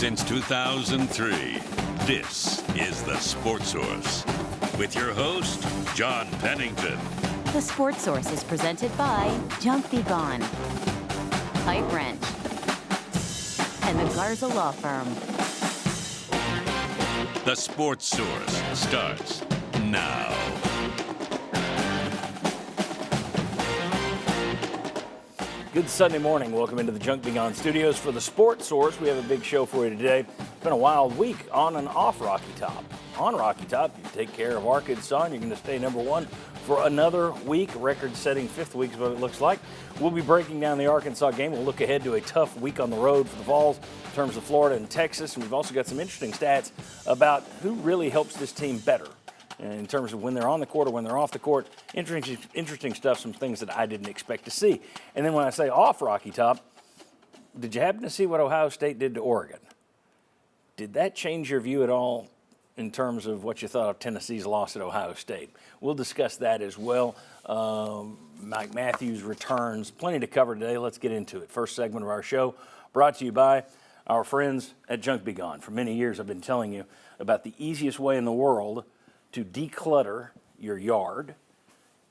Since 2003, this is The Sports Source. With your host, John Pennington. The Sports Source is presented by Junk Be Gone, Pipe Wrench, and the Garza Law Firm. The Sports Source starts now. Good Sunday morning. Welcome into the Junk Be Gone studios for the Sports Source. We have a big show for you today. It's been a wild week on and off Rocky Top. On Rocky Top, you take care of Arkansas, and you're going to stay number one for another week. Record-setting fifth week is what it looks like. We'll be breaking down the Arkansas game. We'll look ahead to a tough week on the road for the Vols in terms of Florida and Texas. And we've also got some interesting stats about who really helps this team better in terms of when they're on the court or when they're off the court. Interesting stuff, some things that I didn't expect to see. And then when I say off Rocky Top, did you happen to see what Ohio State did to Oregon? Did that change your view at all in terms of what you thought of Tennessee's loss at Ohio State? We'll discuss that as well. Mike Matthews returns. Plenty to cover today. Let's get into it. First segment of our show brought to you by our friends at Junk Be Gone. For many years, I've been telling you about the easiest way in the world to declutter your yard,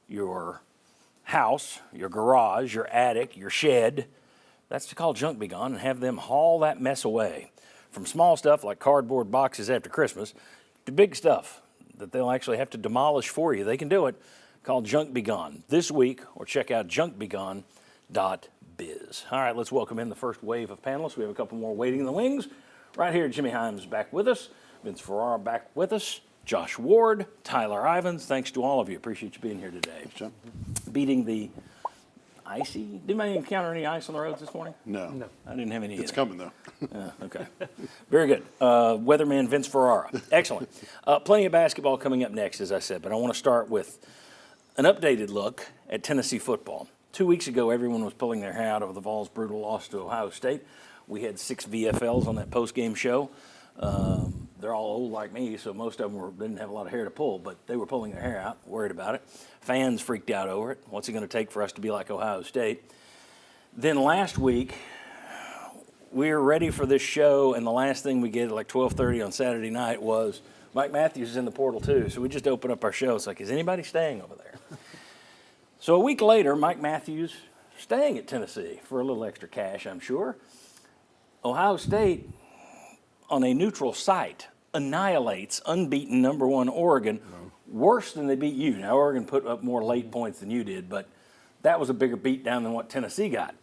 your house, your garage, your attic, your shed. That's to call Junk Be Gone and have them haul that mess away. From small stuff like cardboard boxes after Christmas to big stuff that they'll actually have to demolish for you. They can do it. Call Junk Be Gone this week or check out junkbegone.biz. All right, let's welcome in the first wave of panelists. We have a couple more waiting in the wings. Right here, Jimmy Himes back with us. Vince Ferrara back with us. Josh Ward, Tyler Ivins, thanks to all of you. Appreciate you being here today. Thanks, John. Beating the icy. Didn't I encounter any ice on the roads this morning? No. I didn't have any. It's coming, though. Okay. Very good. Weatherman Vince Ferrara. Excellent. Plenty of basketball coming up next, as I said, but I want to start with an updated look at Tennessee football. 2 weeks ago, everyone was pulling their hair out over the Vols' brutal loss to Ohio State. We had 6 VFLs on that post-game show. They're all old like me, so most of them didn't have a lot of hair to pull, but they were pulling their hair out, worried about it. Fans freaked out over it. What's it going to take for us to be like Ohio State? Then last week, we were ready for this show, and the last thing we get at like 12:30 on Saturday night was Mike Matthews is in the portal too, so we just opened up our show. It's like, is anybody staying over there? So a week later, Mike Matthews staying at Tennessee for a little extra cash, I'm sure. Ohio State, on a neutral site, annihilates unbeaten number one Oregon, worse than they beat you. Now, Oregon put up more late points than you did, but that was a bigger beatdown than what Tennessee got.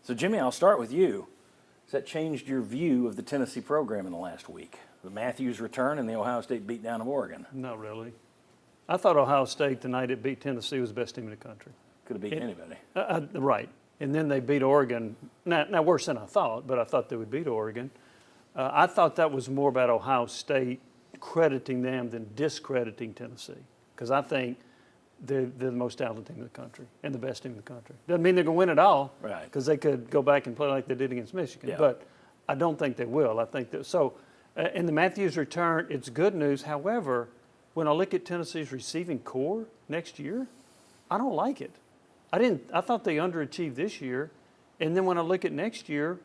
So, Jimmy, I'll start with you. Has that changed your view of the Tennessee program in the last week? The Matthews return and the Ohio State beatdown of Oregon? Not really. I thought Ohio State, the night it beat Tennessee, was the best team in the country. Could have beaten anybody. Right. And then they beat Oregon. Now, worse than I thought, but I thought they would beat Oregon. I thought that was more about Ohio State crediting them than discrediting Tennessee, because I think they're the most talented team in the country and the best team in the country. Doesn't mean they're going to win it all, right? Because they could go back and play like they did against Michigan, but I don't think they will. I think that so. In the Matthews return, it's good news. However, when I look at Tennessee's receiving core next year, I don't like it. I thought they underachieved this year, and then when I look at next year,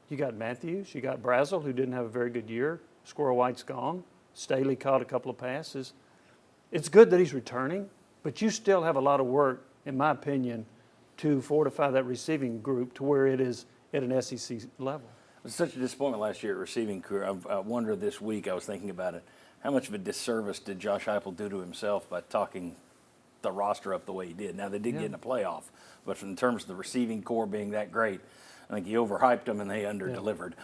you got Matthews, you got Brazel, who didn't have a very good year. Squirrel White's gone. Staley caught a couple of passes. It's good that he's returning, but you still have a lot of work, in my opinion, to fortify that receiving group to where it is at an SEC level. It was such a disappointment last year at receiving core. I wonder this week, I was thinking about it, how much of a disservice did Josh Heupel do to himself by talking the roster up the way he did? Now, they did get in a playoff, but in terms of the receiving core being that great, I think he overhyped them and they under-delivered.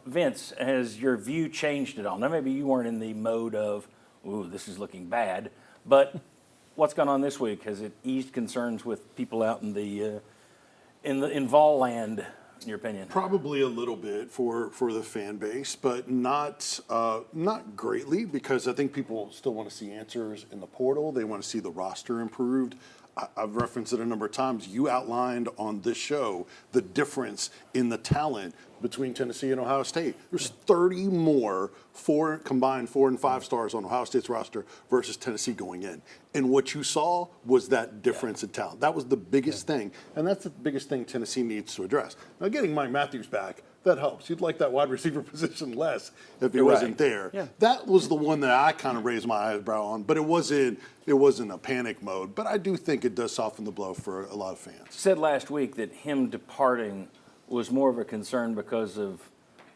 Vince, has your view changed at all? Now, maybe you weren't in the mode of, ooh, this is looking bad, but what's gone on this week? Has it eased concerns with people out in the in Vol land, in your opinion? Probably a little bit for the fan base, but not greatly, because I think people still want to see answers in the portal. They want to see the roster improved. I've referenced it a number of times. You outlined on this show the difference in the talent between Tennessee and Ohio State. There's 30 more combined 4 and 5 stars on Ohio State's roster versus Tennessee going in. And what you saw was that difference in talent. That was the biggest thing. And that's the biggest thing Tennessee needs to address. Now, getting Mike Matthews back, that helps. You'd like that wide receiver position less if he wasn't there. Yeah. That was the one that I kind of raised my eyebrow on, but it wasn't a panic mode. But I do think it does soften the blow for a lot of fans. Said last week that him departing was more of a concern because of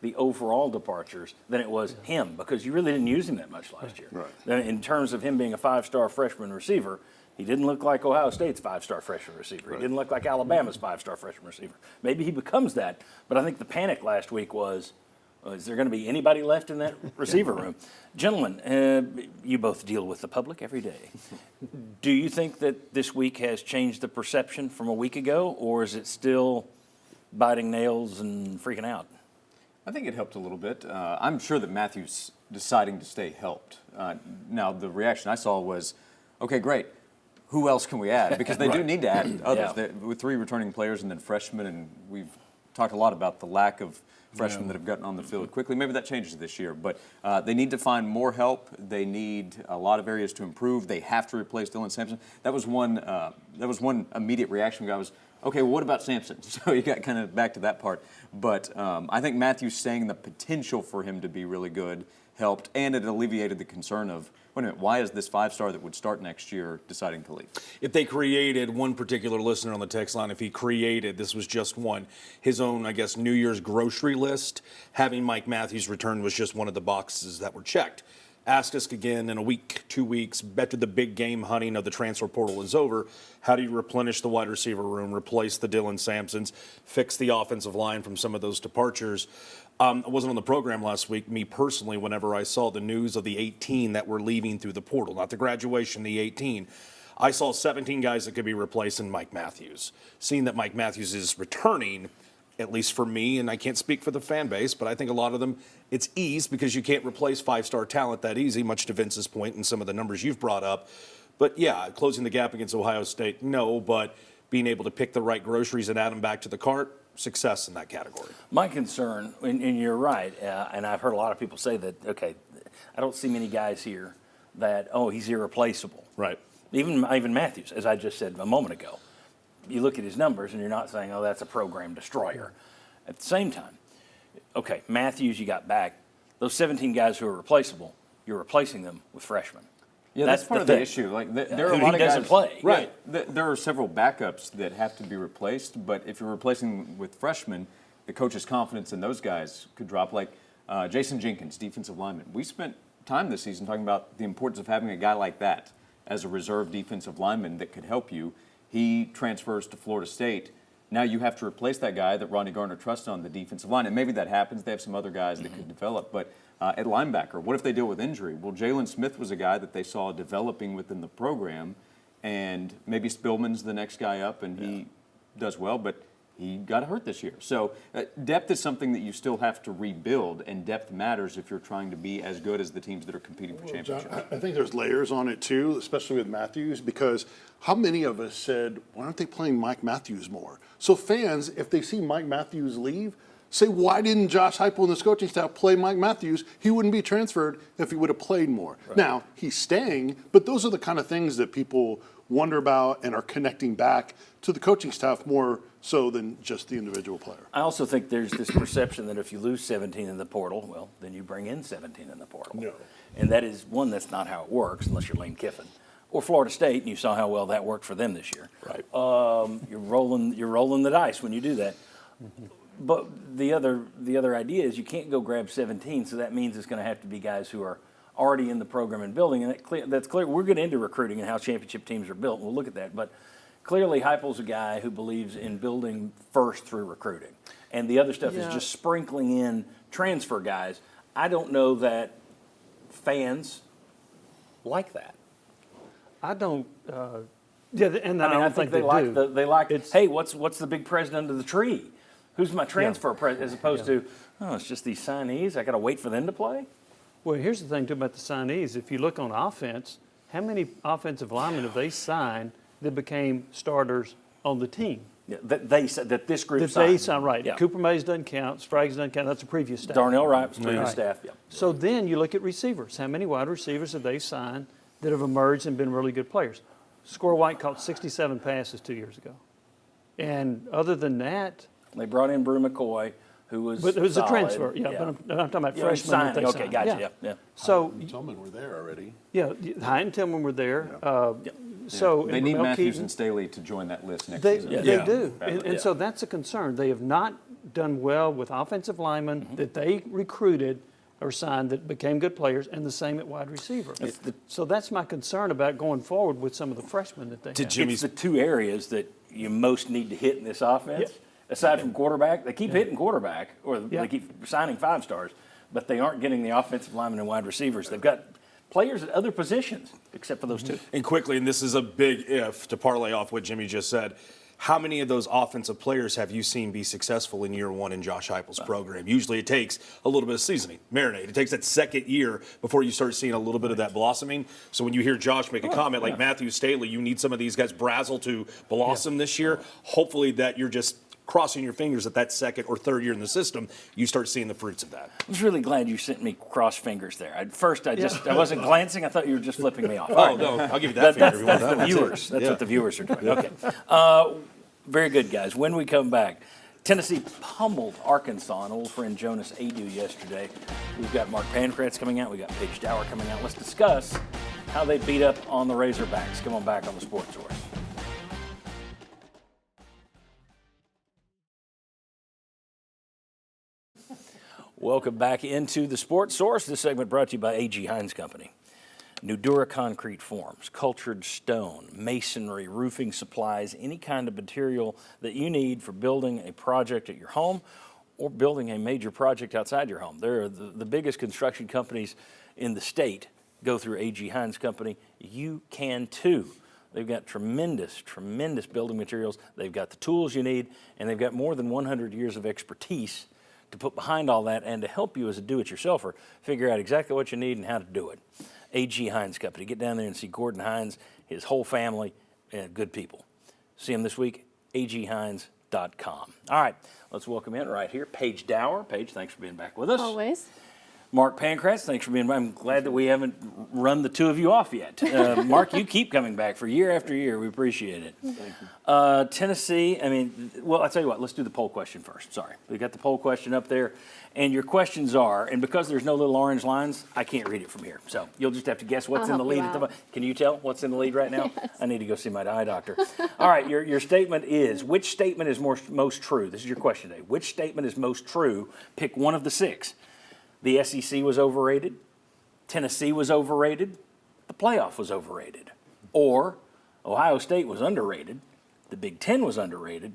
the overall departures than it was him, because you really didn't use him that much last year. Right. In terms of him being a 5-star freshman receiver, he didn't look like Ohio State's 5-star freshman receiver. Right. He didn't look like Alabama's 5-star freshman receiver. Maybe he becomes that, but I think the panic last week was, is there going to be anybody left in that receiver room? Gentlemen, you both deal with the public every day. Do you think that this week has changed the perception from a week ago, or is it still biting nails and freaking out? I think it helped a little bit. I'm sure that Matthews deciding to stay helped. Now, the reaction I saw was, okay, great. Who else can we add? Because they do need to add others. With 3 returning players and then freshmen, and we've talked a lot about the lack of freshmen that have gotten on the field quickly. Maybe that changes this year. But they need to find more help. They need a lot of areas to improve. They have to replace Dylan Sampson. That was one immediate reaction. I was, okay, well, what about Sampson? So you got kind of back to that part. But I think Matthews saying the potential for him to be really good helped, and it alleviated the concern of, wait a minute, why is this 5-star that would start next year deciding to leave? If they created, one particular listener on the text line, if he created, this was just one, his own, I guess, New Year's grocery list, having Mike Matthews return was just one of the boxes that were checked. Ask us again in a week, 2 weeks, after the big game hunting of the transfer portal is over, how do you replenish the wide receiver room, replace the Dylan Sampsons, fix the offensive line from some of those departures? I wasn't on the program last week, me personally, whenever I saw the news of the 18 that were leaving through the portal, not the graduation, the 18. I saw 17 guys that could be replacing Mike Matthews. Seeing that Mike Matthews is returning, at least for me, and I can't speak for the fan base, but I think a lot of them, it's ease because you can't replace 5-star talent that easy, much to Vince's point and some of the numbers you've brought up. But yeah, closing the gap against Ohio State, no, but being able to pick the right groceries and add them back to the cart, success in that category. My concern, and you're right, and I've heard a lot of people say that, okay, I don't see many guys here that, oh, he's irreplaceable. Right. Even Matthews, as I just said a moment ago. You look at his numbers and you're not saying, oh, that's a program destroyer. At the same time, okay, Matthews you got back. Those 17 guys who are replaceable, you're replacing them with freshmen. Yeah, that's part of the issue. Like there are a lot of guys. Play. Right. There are several backups that have to be replaced, but if you're replacing with freshmen, the coach's confidence in those guys could drop. Like Jason Jenkins, defensive lineman. We spent time this season talking about the importance of having a guy like that as a reserve defensive lineman that could help you. He transfers to Florida State. Now you have to replace that guy that Ronnie Garner trusts on the defensive line. And maybe that happens. They have some other guys that could develop. But at linebacker, what if they deal with injury? Well, Jalen Smith was a guy that they saw developing within the program. And maybe Spillman's the next guy up, and he does well. But he got hurt this year. So depth is something that you still have to rebuild, and depth matters if you're trying to be as good as the teams that are competing for championships. John, I think there's layers on it too, especially with Matthews, because how many of us said, why aren't they playing Mike Matthews more? So fans, if they see Mike Matthews leave, say, why didn't Josh Heupel and the coaching staff play Mike Matthews? He wouldn't be transferred if he would have played more. Right. Now, he's staying, but those are the kind of things that people wonder about and are connecting back to the coaching staff more so than just the individual player. I also think there's this perception that if you lose 17 in the portal, well, then you bring in 17 in the portal. No. And that is, one, that's not how it works unless you're Lane Kiffin. Or Florida State, and you saw how well that worked for them this year. Right. You're rolling the dice when you do that. Mm-hmm. But the other idea is you can't go grab 17, so that means it's going to have to be guys who are already in the program and building, and that's clear. We're getting into recruiting and how championship teams are built, and we'll look at that. But clearly Heupel's a guy who believes in building first through recruiting. And the other stuff is just sprinkling in transfer guys. I don't know that fans like that. I don't. And I don't think they like do. they like. Hey, what's the big president of the tree? Who's my transfer president? As opposed to, oh, it's just these signees. I got to wait for them to play. Well, here's the thing too about the signees. If you look on offense, how many offensive linemen have they signed that became starters on the team? Yeah, that this group that signed. They signed, right. Yeah. Cooper Mays doesn't count. Sprague doesn't count. That's a previous staff. Darnell Wright was previous staff. Yeah. So then you look at receivers. How many wide receivers have they signed that have emerged and been really good players. Squirrel White caught 67 passes 2 years ago. And other than that, They brought in Brew McCoy, who was but it was a solid. transfer, but I'm talking about Yeah, freshmen that they signing. Okay, signed. gotcha. Yeah. So, Tillman were there already. yeah, Hyatt and Tillman were there. So They and need Ramel Matthews Keaton, and Staley to join that list next They, season. they Yeah. do. Badly. And so that's a concern. They have not done well with offensive linemen that they recruited or signed that became good players, and the same at wide receiver. So that's my concern about going forward with some of the freshmen that they have. It's the two areas that you most need to hit in this offense. Yeah. Aside from quarterback, they keep hitting quarterback, or they keep signing 5 stars, but they aren't getting the offensive linemen and wide receivers. They've got players at other positions, except for those two. And quickly, and this is a big if to parlay off what Jimmy just said, how many of those offensive players have you seen be successful in year one in Josh Heupel's program? Usually it takes a little bit of seasoning, marinade. It takes that second year before you start seeing a little bit of that blossoming. So when you hear Josh make a comment like Matthew Staley, you need some of these guys, Brazel, to blossom this year. Hopefully that you're just crossing your fingers at that second or third year in the system, you start seeing the fruits of that. I was really glad you sent me cross fingers there. At first, I wasn't glancing. I thought you were just flipping me off. Oh, no, I'll give you that finger if you want That's that the one, too. viewers. That's what the viewers are doing. Okay. Very good, guys. When we come back, Tennessee pummeled Arkansas and old friend Jonas Aidoo yesterday. We've got Mark Pancratz coming out. We've got Paige Dower coming out. Let's discuss how they beat up on the Razorbacks. Come on back on the Sports Source. Welcome back into the Sports Source. This segment brought to you by A.G. Hines Company. Nudura concrete forms, cultured stone, masonry, roofing supplies, any kind of material that you need for building a project at your home or building a major project outside your home. They're the biggest construction companies in the state go through A.G. Hines Company. You can too. They've got tremendous building materials. They've got the tools you need, and they've got more than 100 years of expertise to put behind all that and to help you as a do-it-yourselfer figure out exactly what you need and how to do it. A.G. Hines Company. Get down there and see Gordon Hines, his whole family, good people. See him this week, aghines.com. All right, let's welcome in right here Paige Dower. Paige, thanks for being back with us. Always. Mark Pancratz, thanks for being back. I'm glad that we haven't run the two of you off yet. Mark, you keep coming back for year after year. We appreciate it. Thank you. Tennessee, I'll tell you what, let's do the poll question first. Sorry. We got the poll question up there. And your questions are, and because there's no little orange lines, I can't read it from here. So you'll just have to guess what's in the lead. Can you tell what's in the lead right now? Yes. I need to go see my eye doctor. All right, your statement is, which statement is most true? This is your question today. Which statement is most true? Pick one of the 6. The SEC was overrated, Tennessee was overrated, the playoff was overrated, or Ohio State was underrated, the Big Ten was underrated,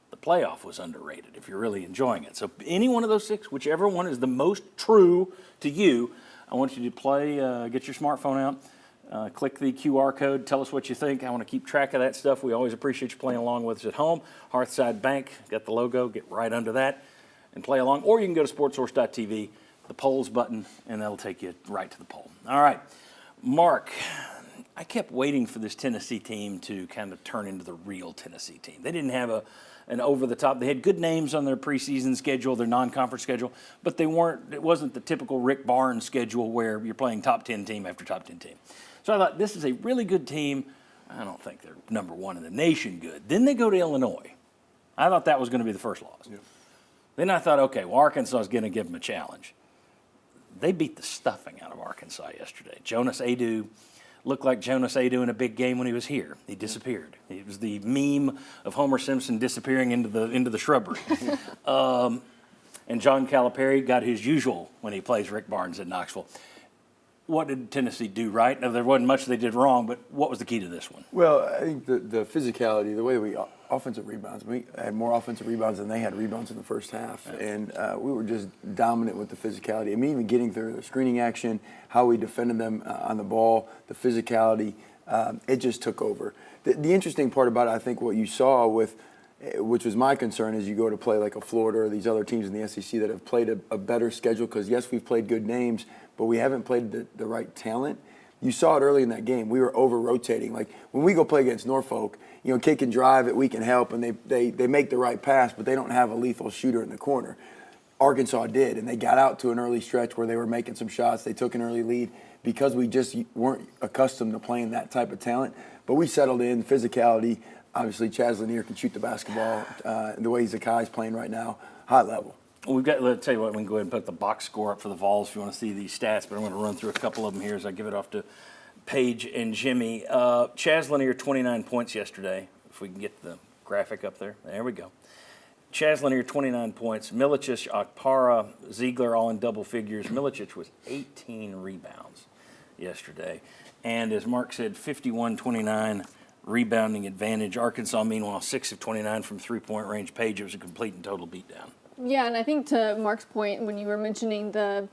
the playoff was underrated, if you're really enjoying it. So any one of those 6, whichever one is the most true to you, I want you to play, get your smartphone out, click the QR code, tell us what you think. I want to keep track of that stuff. We always appreciate you playing along with us at home. Hearthside Bank, got the logo, get right under that and play along. Or you can go to sportsource.tv, the polls button, and that'll take you right to the poll. All right, Mark, I kept waiting for this Tennessee team to kind of turn into the real Tennessee team. They didn't have an over-the-top. They had good names on their preseason schedule, their non-conference schedule, but it wasn't the typical Rick Barnes schedule where you're playing top 10 team after top 10 team. So I thought, this is a really good team. I don't think they're number 1 in the nation good. Then they go to Illinois. I thought that was going to be the first loss. Yep. Then I thought, okay, well, Arkansas is going to give them a challenge. They beat the stuffing out of Arkansas yesterday. Jonas Aidoo looked like Jonas Aidoo in a big game when he was here. He disappeared. It was the meme of Homer Simpson disappearing into the shrubbery. And John Calipari got his usual when he plays Rick Barnes in Knoxville. What did Tennessee do right? Now, there wasn't much they did wrong, but what was the key to this one? Well, I think the physicality, the way we offensive rebounds. We had more offensive rebounds than they had rebounds in the first half, and we were just dominant with the physicality. I mean, even getting through the screening action, how we defended them on the ball, the physicality, it just took over. The interesting part about it, I think, what you saw with, which was my concern, is you go to play like a Florida or these other teams in the SEC that have played a better schedule, because yes, we've played good names, but we haven't played the right talent. You saw it early in that game. We were over-rotating. Like, when we go play against Norfolk, you know, kick and drive it, we can help, and they make the right pass, but they don't have a lethal shooter in the corner. Arkansas did, and they got out to an early stretch where they were making some shots. They took an early lead. because we just weren't accustomed to playing that type of talent. But we settled in, physicality. Obviously, Chaz Lanier can shoot the basketball. The way Zakai's playing right now, high level. We've got, let's tell you what, we can go ahead and put the box score up for the Vols if you want to see these stats, but I'm going to run through a couple of them here as I give it off to Paige and Jimmy. Chaz Lanier, 29 points yesterday. If we can get the graphic up there. There we go. Chaz Lanier, 29 points. Milicic, Akpara, Zeigler all in double figures. Milicic was 18 rebounds yesterday. And as Mark said, 51-29 rebounding advantage. Arkansas, meanwhile, 6 of 29 from three-point range. Paige, it was a complete and total beatdown. Yeah, and I think to Mark's point, when you were mentioning the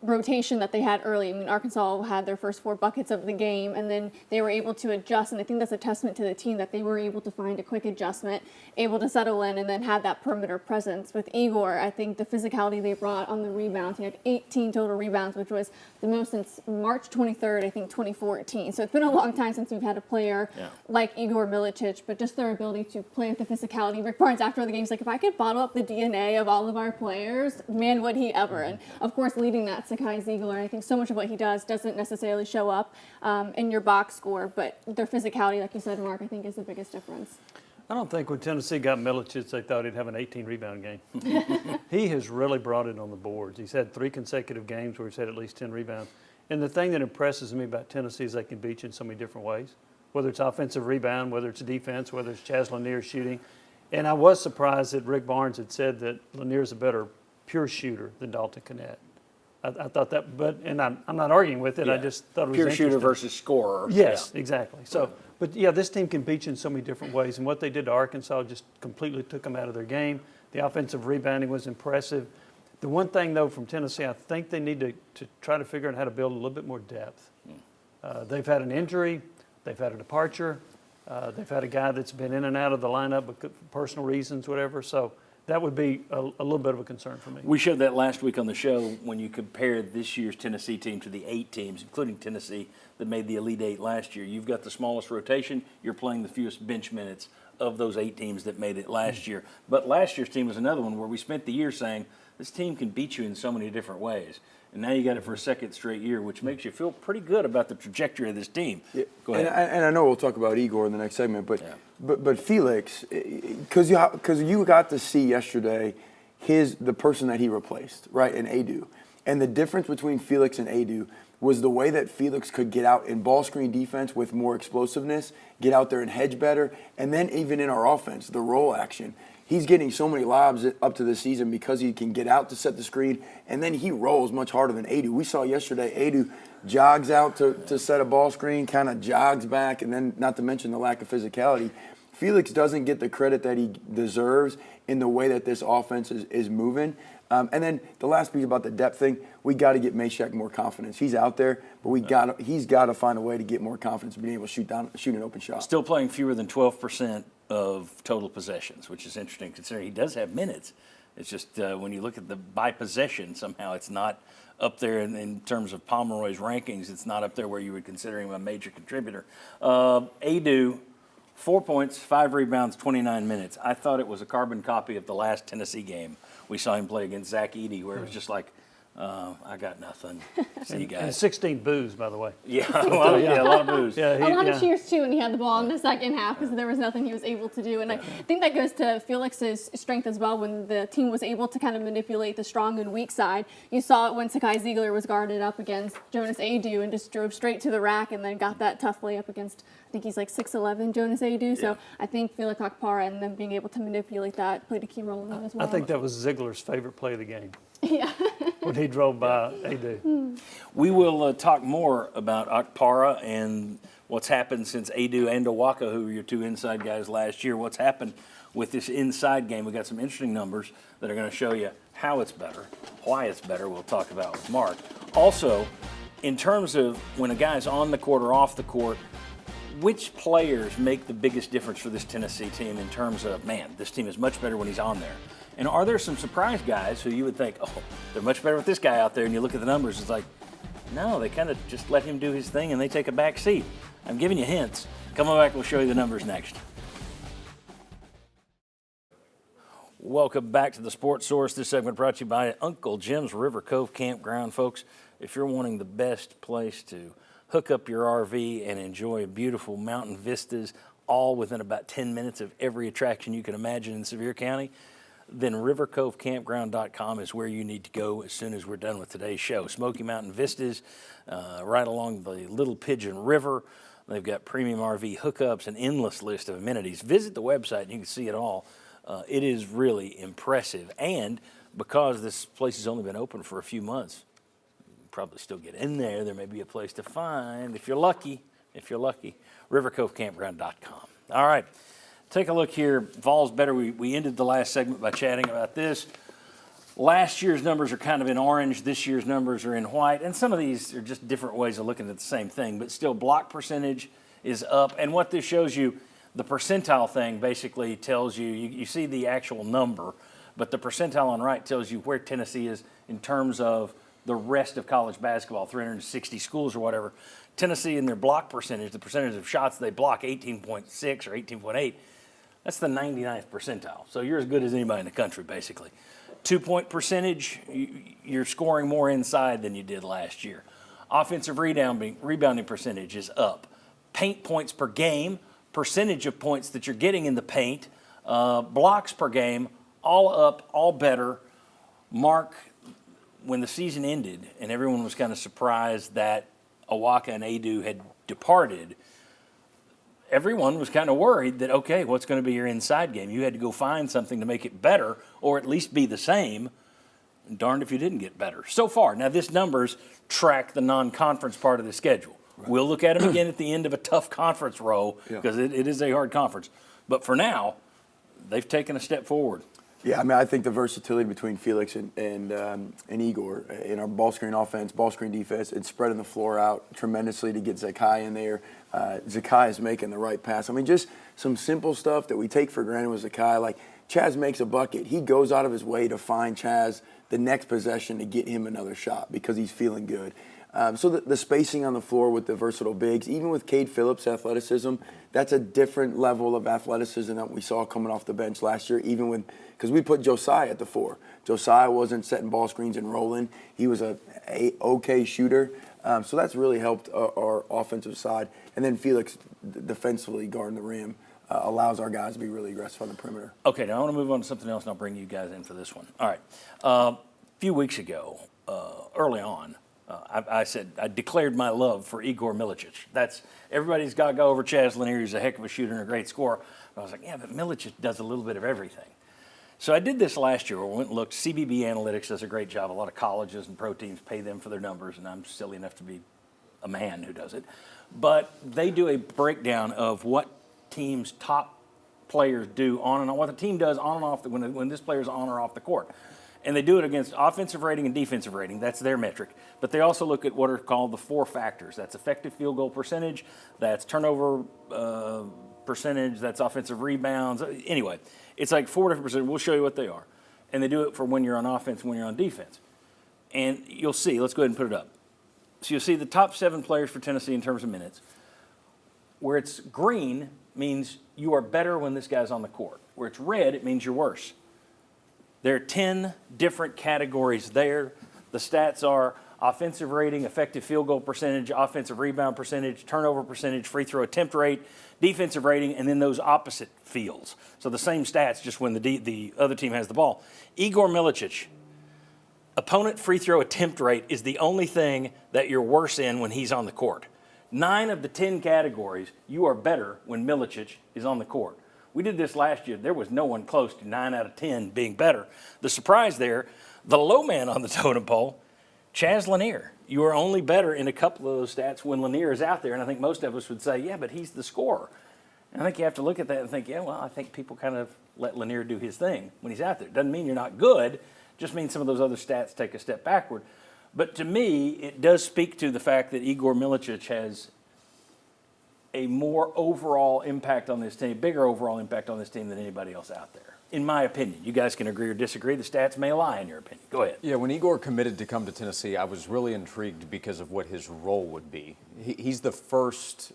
rotation that they had early. I mean, Arkansas had their first 4 buckets of the game, and then they were able to adjust, and I think that's a testament to the team that they were able to find a quick adjustment, able to settle in, and then have that perimeter presence. With Igor, I think the physicality they brought on the rebounds, he had 18 total rebounds, which was the most since March 23rd, I think, 2014. So it's been a long time since we've had a player like Igor Milicic, but just their ability to play with the physicality. Rick Barnes, after the game's like, if I could bottle up the DNA of all of our players, man, would he ever. And, of course, leading that Zakai Zeigler. I think so much of what he does doesn't necessarily show up in your box score, but their physicality, like you said, Mark, I think is the biggest difference. I don't think when Tennessee got Milicic, they thought he'd have an 18-rebound game. He has really brought it on the boards. He's had 3 consecutive games where he's had at least 10 rebounds. And the thing that impresses me about Tennessee is they can beat you in so many different ways, whether it's offensive rebound, whether it's defense, whether it's Chaz Lanier shooting. And I was surprised that Rick Barnes had said that Lanier's a better pure shooter than Dalton Connett. I thought that, and I'm not arguing with it. I just thought it was pure shooter versus scorer. Yes, exactly. So, but yeah, this team can beat you in so many different ways. And what they did to Arkansas just completely took them out of their game. The offensive rebounding was impressive. The one thing, though, from Tennessee, I think they need to try to figure out how to build a little bit more depth. They've had an injury. They've had a departure. They've had a guy that's been in and out of the lineup for personal reasons, whatever. So that would be a little bit of a concern for me. We showed that last week on the show when you compared this year's Tennessee team to the 8 teams, including Tennessee, that made the Elite 8 last year. You've got the smallest rotation. You're playing the fewest bench minutes of those 8 teams that made it last year. But last year's team was another one where we spent the year saying, this team can beat you in so many different ways. And now you got it for a second straight year, which makes you feel pretty good about the trajectory of this team. Yeah. Go ahead. And I know we'll talk about Igor in the next segment, but Felix, because you got to see yesterday the person that he replaced, right, in Aidoo. And the difference between Felix and Aidoo was the way that Felix could get out in ball screen defense with more explosiveness, get out there and hedge better, and then even in our offense, the roll action. He's getting so many lobs up to the season because he can get out to set the screen, and then he rolls much harder than Aidoo. We saw yesterday Aidoo jogs out to set a ball screen, kind of jogs back, and then not to mention the lack of physicality. Felix doesn't get the credit that he deserves in the way that this offense is moving. And then the last piece about the depth thing, we got to get Meshack more confidence. He's out there, but he's got to find a way to get more confidence, being able to shoot an open shot. Still playing fewer than 12% of total possessions, which is interesting considering he does have minutes. It's just when you look at the by possession, somehow it's not up there in terms of Pomeroy's rankings. It's not up there where you would consider him a major contributor. Aidoo, 4 points, 5 rebounds, 29 minutes. I thought it was a carbon copy of the last Tennessee game. We saw him play against Zakai Zeigler, where it was just like, I got nothing. See you guys. And 16 boos, by the way. Yeah, well, a lot of boos. A lot of cheers, too, when he had the ball in the second half because there was nothing he was able to do. And I think that goes to Felix's strength as well when the team was able to kind of manipulate the strong and weak side. You saw it when Zakai Zeigler was guarded up against Jonas Aidoo and just drove straight to the rack and then got that tough layup against, I think he's like 6'11", Jonas Aidoo. So I think Felix Akpara and them being able to manipulate that played a key role in that as well. I think that was Ziegler's favorite play of the game. Yeah. When he drove by Aidoo. We will talk more about Akpara and what's happened since Aidoo and Owaka, who were your 2 inside guys last year, what's happened with this inside game. We've got some interesting numbers that are going to show you how it's better, why it's better, we'll talk about with Mark. Also, in terms of when a guy's on the court or off the court, which players make the biggest difference for this Tennessee team in terms of, man, this team is much better when he's on there? And are there some surprise guys who you would think, oh, they're much better with this guy out there, and you look at the numbers, it's like, no, they kind of just let him do his thing and they take a back seat. I'm giving you hints. Come on back, we'll show you the numbers next. Welcome back to the Sports Source. This segment brought to you by Uncle Jim's River Cove Campground, folks. if you're wanting the best place to hook up your RV and enjoy beautiful mountain vistas, all within about 10 minutes of every attraction you can imagine in Sevier County, then rivercovecampground.com is where you need to go as soon as we're done with today's show. Smoky Mountain vistas right along the Little Pigeon River. They've got premium RV hookups, an endless list of amenities. Visit the website and you can see it all. It is really impressive. And because this place has only been open for a few months, you can probably still get in there. There may be a place to find if you're lucky. rivercovecampground.com. All right. Take a look here. Vols better. We ended the last segment by chatting about this. Last year's numbers are kind of in orange. This year's numbers are in white. And some of these are just different ways of looking at the same thing. But still, block percentage is up. And what this shows you, the percentile thing basically tells you, you see the actual number, but the percentile on right tells you where Tennessee is in terms of the rest of college basketball, 360 schools or whatever. Tennessee in their block percentage, the percentage of shots they block, 18.6 or 18.8, that's the 99th percentile. So you're as good as anybody in the country, basically. 2-point percentage, you're scoring more inside than you did last year. Offensive rebounding percentage is up. Paint points per game, percentage of points that you're getting in the paint, blocks per game, all up, all better. Mark, when the season ended and everyone was kind of surprised that Awaka and Aidoo had departed, everyone was kind of worried that, okay, what's going to be your inside game? You had to go find something to make it better or at least be the same. And darned if you didn't get better. So far, now this numbers track the non-conference part of the schedule. Right. We'll look at them again at the end of a tough conference row because it is a hard conference. But for now, they've taken a step forward. Yeah, I mean, I think the versatility between Felix and Igor in our ball screen offense, ball screen defense, and spreading the floor out tremendously to get Zakai in there. Zakai is making the right pass. I mean, just some simple stuff that we take for granted with Zakai. Like, Chaz makes a bucket. He goes out of his way to find Chaz the next possession to get him another shot because he's feeling good. So the spacing on the floor with the versatile bigs, even with Cade Phillips' athleticism, that's a different level of athleticism that we saw coming off the bench last year, even with – because we put Josiah at the 4. Josiah wasn't setting ball screens and rolling. He was a okay shooter. So that's really helped our offensive side. And then Felix defensively guarding the rim allows our guys to be really aggressive on the perimeter. Okay, now I want to move on to something else, and I'll bring you guys in for this one. All right. A few weeks ago, early on, I said I declared my love for Igor Milicic. That's everybody's got to go over Chaz Lanier. He's a heck of a shooter and a great scorer. But I was like, yeah, but Milicic does a little bit of everything. So I did this last year. I went and looked. CBB Analytics does a great job. A lot of colleges and pro teams pay them for their numbers, and I'm silly enough to be a man who does it. But they do a breakdown of what teams' top players do on and on, what the team does on and off when this player's on or off the court. And they do it against offensive rating and defensive rating. That's their metric. But they also look at what are called the 4 factors. That's effective field goal percentage, that's turnover percentage, that's offensive rebounds. Anyway, it's like 4 different percentages. We'll show you what they are. And they do it for when you're on offense and when you're on defense. And you'll see. Let's go ahead and put it up. So you'll see the top 7 players for Tennessee in terms of minutes. Where it's green means you are better when this guy's on the court. Where it's red, it means you're worse. There are 10 different categories there. The stats are offensive rating, effective field goal percentage, offensive rebound percentage, turnover percentage, free throw attempt rate, defensive rating, and then those opposite fields. So the same stats, just when the other team has the ball. Igor Milicic, opponent free throw attempt rate is the only thing that you're worse in when he's on the court. 9 of the 10 categories, you are better when Milicic is on the court. We did this last year. There was no one close to 9 out of 10 being better. The surprise there, the low man on the totem pole, Chaz Lanier. You are only better in a couple of those stats when Lanier is out there, and I think most of us would say, yeah, but he's the scorer. And I think you have to look at that and think, yeah, well, I think people kind of let Lanier do his thing when he's out there. Doesn't mean you're not good, just means some of those other stats take a step backward. But to me, it does speak to the fact that Igor Milicic has a more overall impact on this team, bigger overall impact on this team than anybody else out there, in my opinion. You guys can agree or disagree. The stats may lie in your opinion. Go ahead. Yeah, when Igor committed to come to Tennessee, I was really intrigued because of what his role would be. He's the first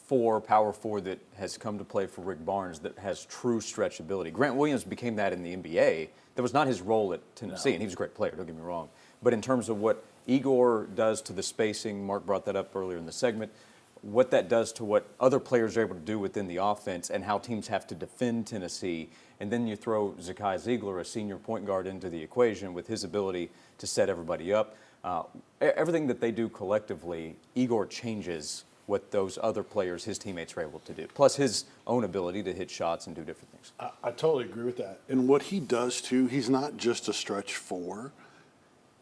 power forward that has come to play for Rick Barnes that has true stretchability. Grant Williams became that in the NBA. That was not his role at Tennessee, and he was a great player, don't get me wrong. But in terms of what Igor does to the spacing, Mark brought that up earlier in the segment, what that does to what other players are able to do within the offense and how teams have to defend Tennessee. And then you throw Zakai Zeigler, a senior point guard, into the equation with his ability to set everybody up. Everything that they do collectively, Igor changes what those other players, his teammates, are able to do, plus his own ability to hit shots and do different things. I totally agree with that. And what he does, too, he's not just a stretch four.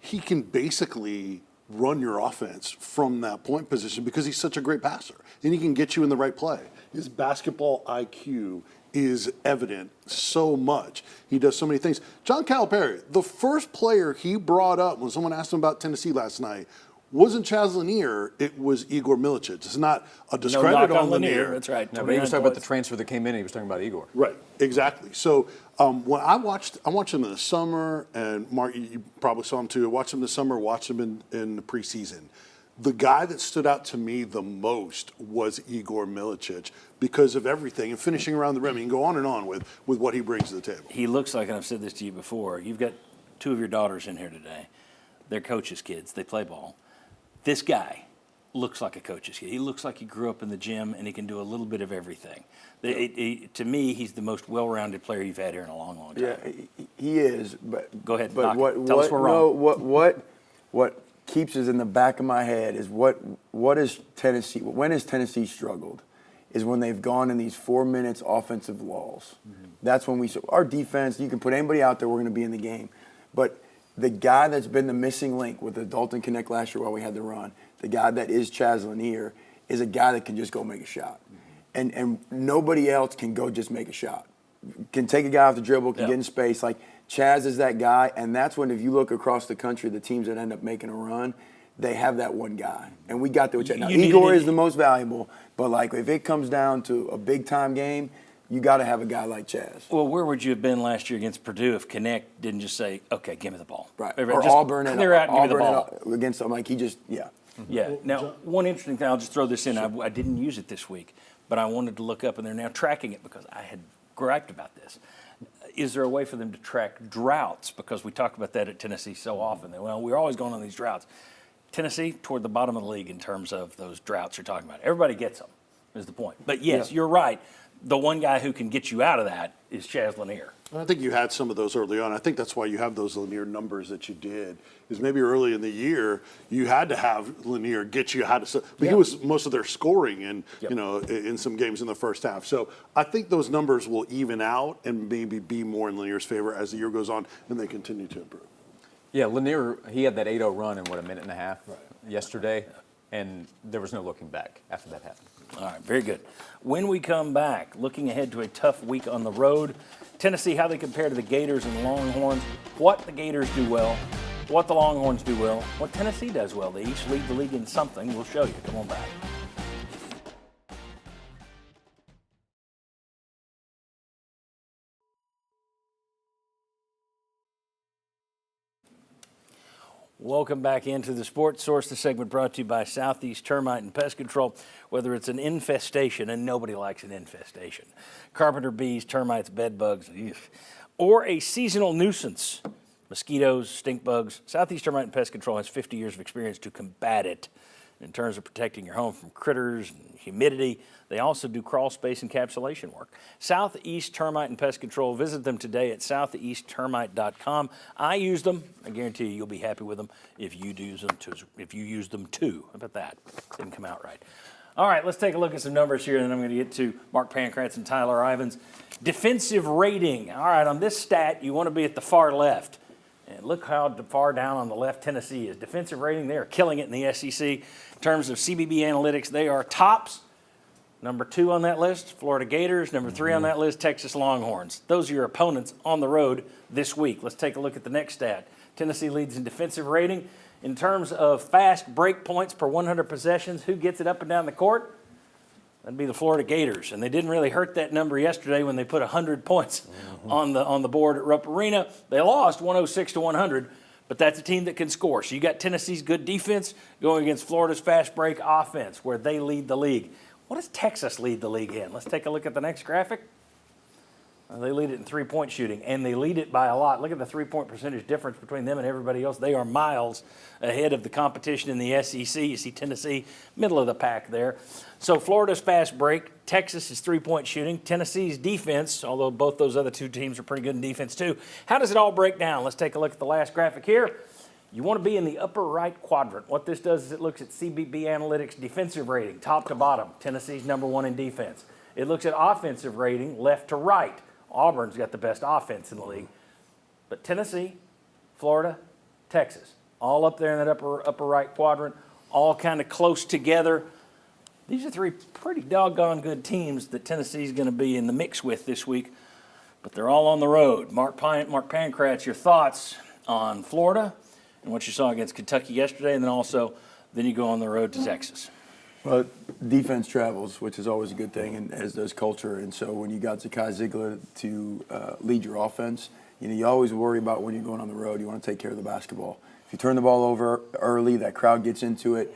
He can basically run your offense from that point position because he's such a great passer, and he can get you in the right play. His basketball IQ is evident so much. He does so many things. John Calipari, the first player he brought up when someone asked him about Tennessee last night wasn't Chaz Lanier, it was Igor Milicic. It's not a discredit on Lanier. That's right. No, but he was talking about the transfer that came in, and he was talking about Igor. Right, exactly. So when I watched him in the summer, and Mark, you probably saw him too. I watched him this summer, watched him in the preseason. The guy that stood out to me the most was Igor Milicic because of everything and finishing around the rim. You can go on and on with what he brings to the table. He looks like, and I've said this to you before, you've got two of your daughters in here today. They're coaches' kids. They play ball. This guy looks like a coach's kid. He looks like he grew up in the gym, and he can do a little bit of everything. To me, he's the most well-rounded player you've had here in a long, long time. Yeah, he is. But go ahead, but tell us we're wrong. No, what keeps us in the back of my head is what is Tennessee? When has Tennessee struggled? Is when they've gone in these 4 minutes offensive lulls. Mm-hmm. That's when our defense. You can put anybody out there, we're going to be in the game, but the guy that's been the missing link with the Dalton Connect last year while we had the run, the guy that is Chaz Lanier, is a guy that can just go make a shot. Mm-hmm. And nobody else can go just make a shot. Can take a guy off the dribble, can get in space. Like Chaz is that guy, and that's when if you look across the country, the teams that end up making a run, they have that one guy. And we got there with Chaz. Now, Igor is the most valuable, but like if it comes down to a big-time game, you got to have a guy like Chaz. Well, where would you have been last year against Purdue if Connect didn't just say, "Okay, give me the ball"? Right. Or just Auburn and clear out and give me the ball against something like he just yeah. Yeah. Now, one interesting thing, I'll just throw this in. I didn't use it this week, but I wanted to look up, and they're now tracking it because I had griped about this. Is there a way for them to track droughts? Because we talk about that at Tennessee so often. Well, we're always going on these droughts. Tennessee, toward the bottom of the league in terms of those droughts you're talking about. Everybody gets them, is the point. But, yes, you're right. The one guy who can get you out of that is Chaz Lanier. I think you had some of those early on. I think that's why you have those Lanier numbers that you did. Is maybe early in the year you had to have Lanier get you how to. But he was most of their scoring in some games in the first half. So I think those numbers will even out and maybe be more in Lanier's favor as the year goes on and they continue to improve. Yeah, Lanier, he had that 8-0 run in a minute and a half yesterday, and there was no looking back after that happened. All right, very good. When we come back, looking ahead to a tough week on the road, Tennessee, how they compare to the Gators and Longhorns, what the Gators do well, what the Longhorns do well, what Tennessee does well. They each lead the league in something. We'll show you. Come on back. Welcome back into the Sports Source, the segment brought to you by Southeast Termite and Pest Control. Whether it's an infestation, and nobody likes an infestation, carpenter bees, termites, bed bugs, or a seasonal nuisance, mosquitoes, stink bugs, Southeast Termite and Pest Control has 50 years of experience to combat it. In terms of protecting your home from critters and humidity, they also do crawl space encapsulation work. Southeast Termite and Pest Control. Visit them today at southeasttermite.com. I use them. I guarantee you, you'll be happy with them if you use them too. How about that? Didn't come out right. All right, let's take a look at some numbers here, and then I'm going to get to Mark Pancratz and Tyler Ivins. Defensive rating. All right, on this stat, you want to be at the far left. And look how far down on the left Tennessee is. Defensive rating, they are killing it in the SEC. In terms of CBB analytics, they are tops. Number 2 on that list, Florida Gators. Number 3 on that list, Texas Longhorns. Those are your opponents on the road this week. Let's take a look at the next stat. Tennessee leads in defensive rating. In terms of fast break points per 100 possessions, who gets it up and down the court? That'd be the Florida Gators. And they didn't really hurt that number yesterday when they put 100 points on the board at Rupp Arena. They lost 106-100, but that's a team that can score. So you got Tennessee's good defense going against Florida's fast break offense, where they lead the league. What does Texas lead the league in? Let's take a look at the next graphic. They lead it in three-point shooting, and they lead it by a lot. Look at the three-point percentage difference between them and everybody else. They are miles ahead of the competition in the SEC. You see Tennessee, middle of the pack there. So Florida's fast break. Texas is three-point shooting. Tennessee's defense, although both those other two teams are pretty good in defense too. How does it all break down? Let's take a look at the last graphic here. You want to be in the upper right quadrant. What this does is it looks at CBB Analytics defensive rating, top to bottom. Tennessee's number one in defense. It looks at offensive rating, left to right. Auburn's got the best offense in the league. But Tennessee, Florida, Texas, all up there in that upper right quadrant, all kind of close together. These are three pretty doggone good teams that Tennessee's going to be in the mix with this week, but they're all on the road. Mark Pankratz, your thoughts on Florida and what you saw against Kentucky yesterday, and then you go on the road to Texas. Well, defense travels, which is always a good thing, and as does culture. And so when you got Zakai Zeigler to lead your offense, you always worry about when you're going on the road. You want to take care of the basketball. If you turn the ball over early, that crowd gets into it.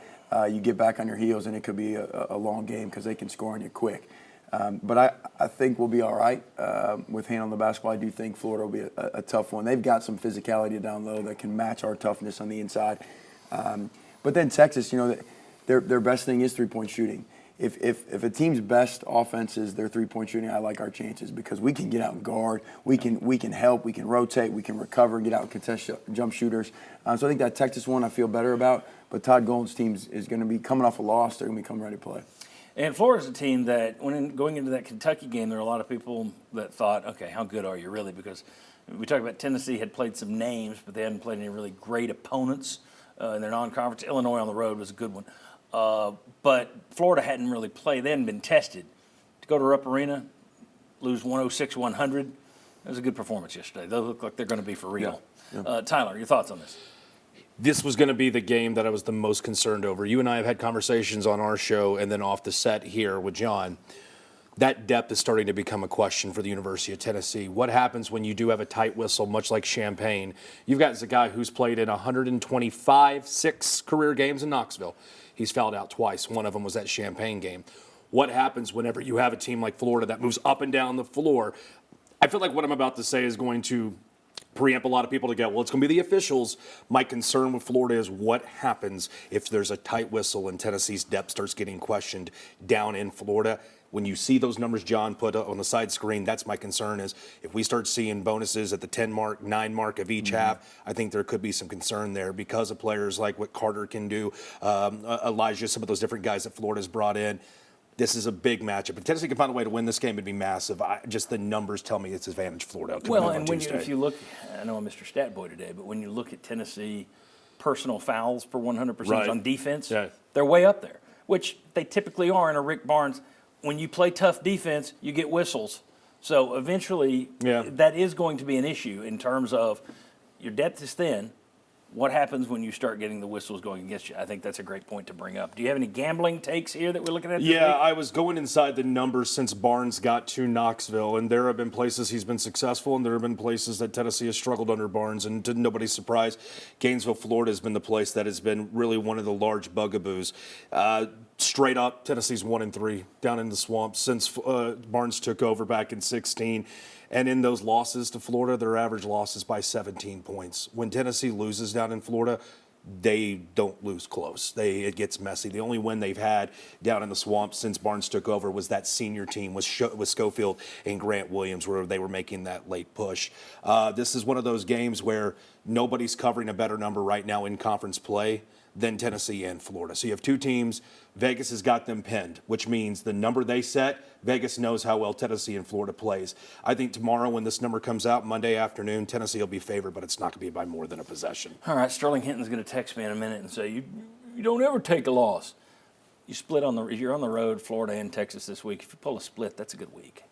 You get back on your heels, and it could be a long game because they can score on you quick. But I think we'll be all right with handling the basketball. I do think Florida will be a tough one. They've got some physicality down low that can match our toughness on the inside. But then Texas, their best thing is three-point shooting. If a team's best offense is their three-point shooting, I like our chances because we can get out and guard, we can help, we can rotate, we can recover, get out and contest jump shooters. So I think that Texas one I feel better about. But Todd Golden's team is going to be coming off a loss. They're going to be coming ready to play. And Florida's a team that, going into that Kentucky game, there were a lot of people that thought, okay, how good are you really? Because we talked about Tennessee had played some names, but they hadn't played any really great opponents in their non-conference. Illinois on the road was a good one. But Florida hadn't really played. They hadn't been tested. To go to Rupp Arena, lose 106-100, that was a good performance yesterday. They look like they're going to be for real. Yeah. Tyler, your thoughts on this? This was going to be the game that I was the most concerned over. You and I have had conversations on our show and then off the set here with John. That depth is starting to become a question for the University of Tennessee. What happens when you do have a tight whistle, much like Champaign? You've got a guy who's played in 6 career games in Knoxville. He's fouled out twice. One of them was that Champaign game. What happens whenever you have a team like Florida that moves up and down the floor? I feel like what I'm about to say is going to preempt a lot of people to go, well, it's going to be the officials. My concern with Florida is what happens if there's a tight whistle and Tennessee's depth starts getting questioned down in Florida. When you see those numbers John put on the side screen, that's my concern is if we start seeing bonuses at the 10 mark, 9 mark of each half, I think there could be some concern there because of players like what Carter can do, Elijah, some of those different guys that Florida's brought in. This is a big matchup. If Tennessee can find a way to win this game, it'd be massive. Just the numbers tell me it's advantage Florida. Well, and if you look, I know I'm Mr. Stat Boy today, but when you look at Tennessee personal fouls per 100% on defense, they're way up there, which they typically are in a Rick Barnes. When you play tough defense, you get whistles. So eventually, that is going to be an issue in terms of your depth is thin. What happens when you start getting the whistles going against you? I think that's a great point to bring up. Do you have any gambling takes here that we're looking at this week? I was going inside the numbers since Barnes got to Knoxville, and there have been places he's been successful, and there have been places that Tennessee has struggled under Barnes, and to nobody's surprise, Gainesville, Florida has been the place that has been really one of the large bugaboos. Straight up, Tennessee's 1-3 down in the swamp since Barnes took over back in 2016. And in those losses to Florida, their average loss is by 17 points. When Tennessee loses down in Florida, they don't lose close. It gets messy. The only win they've had down in the swamp since Barnes took over was that senior team with Schofield and Grant Williams, where they were making that late push. This is one of those games where nobody's covering a better number right now in conference play than Tennessee and Florida. So you have two teams. Vegas has got them pinned, which means the number they set, Vegas knows how well Tennessee and Florida plays. I think tomorrow when this number comes out, Monday afternoon, Tennessee will be favored, but it's not going to be by more than a possession. All right, Sterling Hinton's going to text me in a minute and say, you don't ever take a loss. You split if you're on the road, Florida and Texas this week, if you pull a split, that's a good week.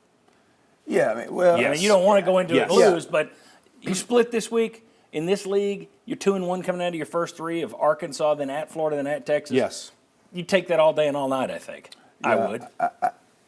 Yeah, I mean, you don't want to go into it and lose, but you split this week. In this league, you're 2-1 coming out of your first 3 of Arkansas, then at Florida, then at Texas. Yes. You take that all day and all night, I think. Yeah, I would.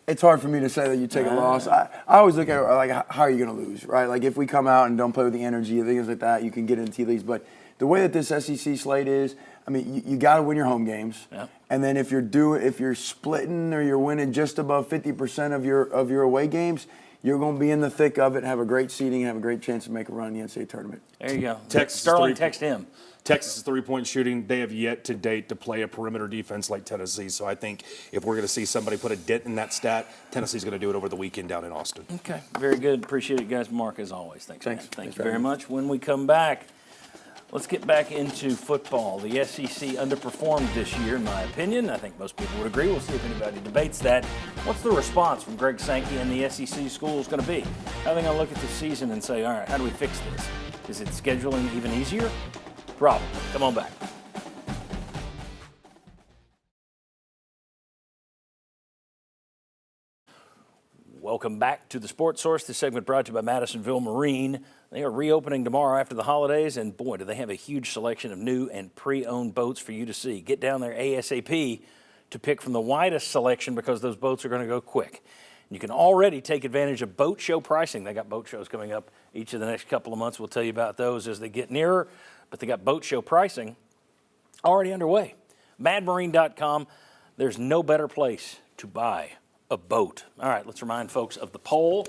It's hard for me to say that you take a loss. I always look at it like, how are you going to lose, right? Like if we come out and don't play with the energy and things like that, you can get into tea leagues. But the way that this SEC slate is, I mean, you got to win your home games. Yeah. And then if you're splitting or you're winning just above 50% of your away games, you're going to be in the thick of it, have a great seeding, have a great chance to make a run in the NCAA tournament. There you go. Texas Sterling, text him. Texas' three-point shooting, they have yet to date to play a perimeter defense like Tennessee. So I think if we're going to see somebody put a dent in that stat, Tennessee's going to do it over the weekend down in Austin. Okay, very good. Appreciate it, guys. Mark, as always. Thanks. Thanks. Thank you very much. When we come back, let's get back into football. The SEC underperformed this year, in my opinion. I think most people would agree. We'll see if anybody debates that. What's the response from Greg Sankey and the SEC schools going to be? How are they going to look at the season and say, all right, how do we fix this? Is it scheduling even easier? Probably. Come on back. Welcome back to the Sports Source. This segment brought to you by Madisonville Marine. They are reopening tomorrow after the holidays, and boy, do they have a huge selection of new and pre-owned boats for you to see. Get down there ASAP to pick from the widest selection because those boats are going to go quick. You can already take advantage of boat show pricing. They got boat shows coming up each of the next couple of months. We'll tell you about those as they get nearer, but they got boat show pricing already underway. madmarine.com. There's no better place to buy a boat. All right, let's remind folks of the poll.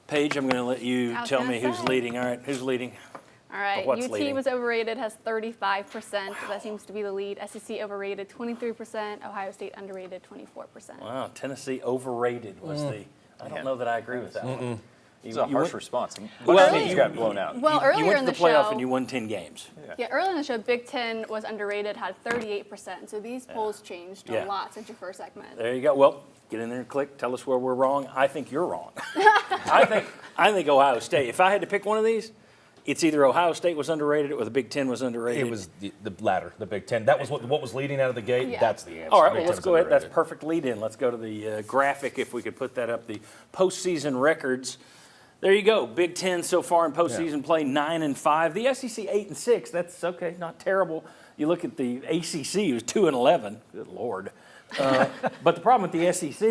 Paige, I'm going to let you tell me who's leading. All right, who's leading? All right, UT leading? was overrated, has 35%. Wow. That seems to be the lead. SEC overrated, 23%. Ohio State underrated, 24%. Wow, Tennessee overrated was the. I don't know that I agree with that one. It's a harsh response. Well, teams got blown out. Well, earlier you went in to the the playoff show, and you won 10 games. Yeah, earlier in the show, Big Ten was underrated, had 38%. So these polls changed a lot since your first segment. There you go. Well, get in there and click. Tell us where we're wrong. I think you're wrong. I think Ohio State. If I had to pick one of these, it's either Ohio State was underrated or the Big Ten was underrated. It was the latter, the Big Ten. That was what was leading out of the gate. Yeah. That's the answer. All right, well, let's go ahead. That's perfect lead in. Let's go to the graphic, if we could put that up, the postseason records. There you go. Big Ten so far in postseason play 9-5. The SEC 8-6. That's okay, not terrible. You look at the ACC, it was 2-11. Good Lord. But the problem with the SEC,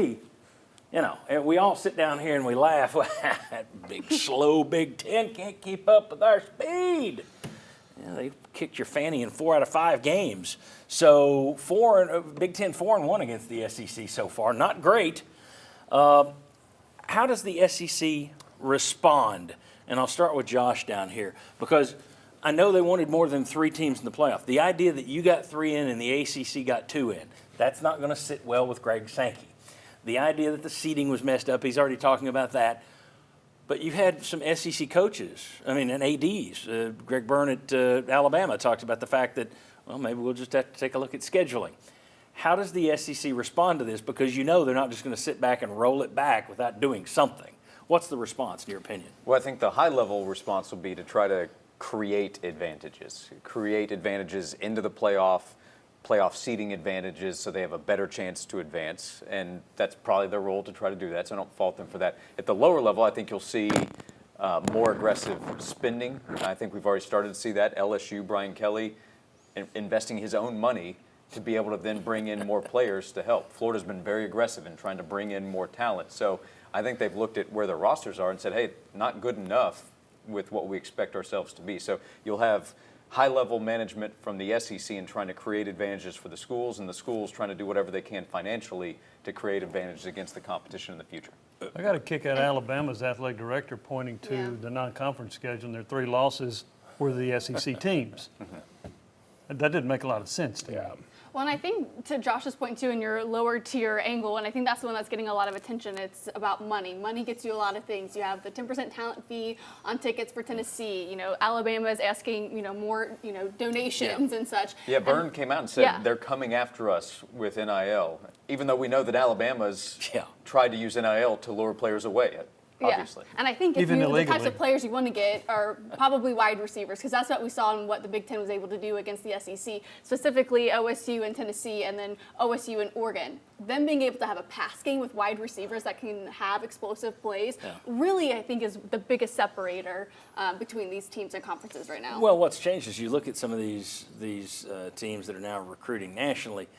you know, we all sit down here and we laugh. That big, slow Big Ten can't keep up with our speed. You know, they kicked your fanny in 4 out of 5 games. So Big Ten 4-1 against the SEC so far. Not great. How does the SEC respond? And I'll start with Josh down here because I know they wanted more than 3 teams in the playoff. The idea that you got 3 in and the ACC got 2 in, that's not going to sit well with Greg Sankey. The idea that the seeding was messed up, he's already talking about that. But you've had some SEC coaches, and ADs. Greg Byrne at Alabama talked about the fact that, well, maybe we'll just have to take a look at scheduling. How does the SEC respond to this? Because you know they're not just going to sit back and roll it back without doing something. What's the response, in your opinion? Well, I think the high-level response will be to try to create advantages into the playoff seeding advantages so they have a better chance to advance, and that's probably their role to try to do that, so I don't fault them for that. At the lower level, I think you'll see more aggressive spending. I think we've already started to see that. LSU, Brian Kelly, investing his own money to be able to then bring in more players to help. Florida's been very aggressive in trying to bring in more talent, so I think they've looked at where their rosters are and said, hey, not good enough with what we expect ourselves to be. So you'll have high-level management from the SEC in trying to create advantages for the schools, and the schools trying to do whatever they can financially to create advantages against the competition in the future. I got to kick out Alabama's athletic director pointing to the non-conference schedule, and their 3 losses were the SEC teams. That didn't make a lot of sense to me. Well, and I think to Josh's point too, in your lower tier angle, and I think that's the one that's getting a lot of attention, it's about money. Money gets you a lot of things. You have the 10% talent fee on tickets for Tennessee. You know, Alabama is asking, more, donations and such. Yeah, Byrne came out and said they're coming after us with NIL, even though we know that Alabama's tried to use NIL to lure players away. Obviously. Yeah, and I think the types of players you want to get are probably wide receivers, because that's what we saw in what the Big Ten was able to do against the SEC, specifically OSU and Tennessee, and then OSU and Oregon. Them being able to have a pass game with wide receivers that can have explosive plays really, I think, is the biggest separator between these teams and conferences right now. Well, what's changed is you look at some of these teams that are now recruiting nationally.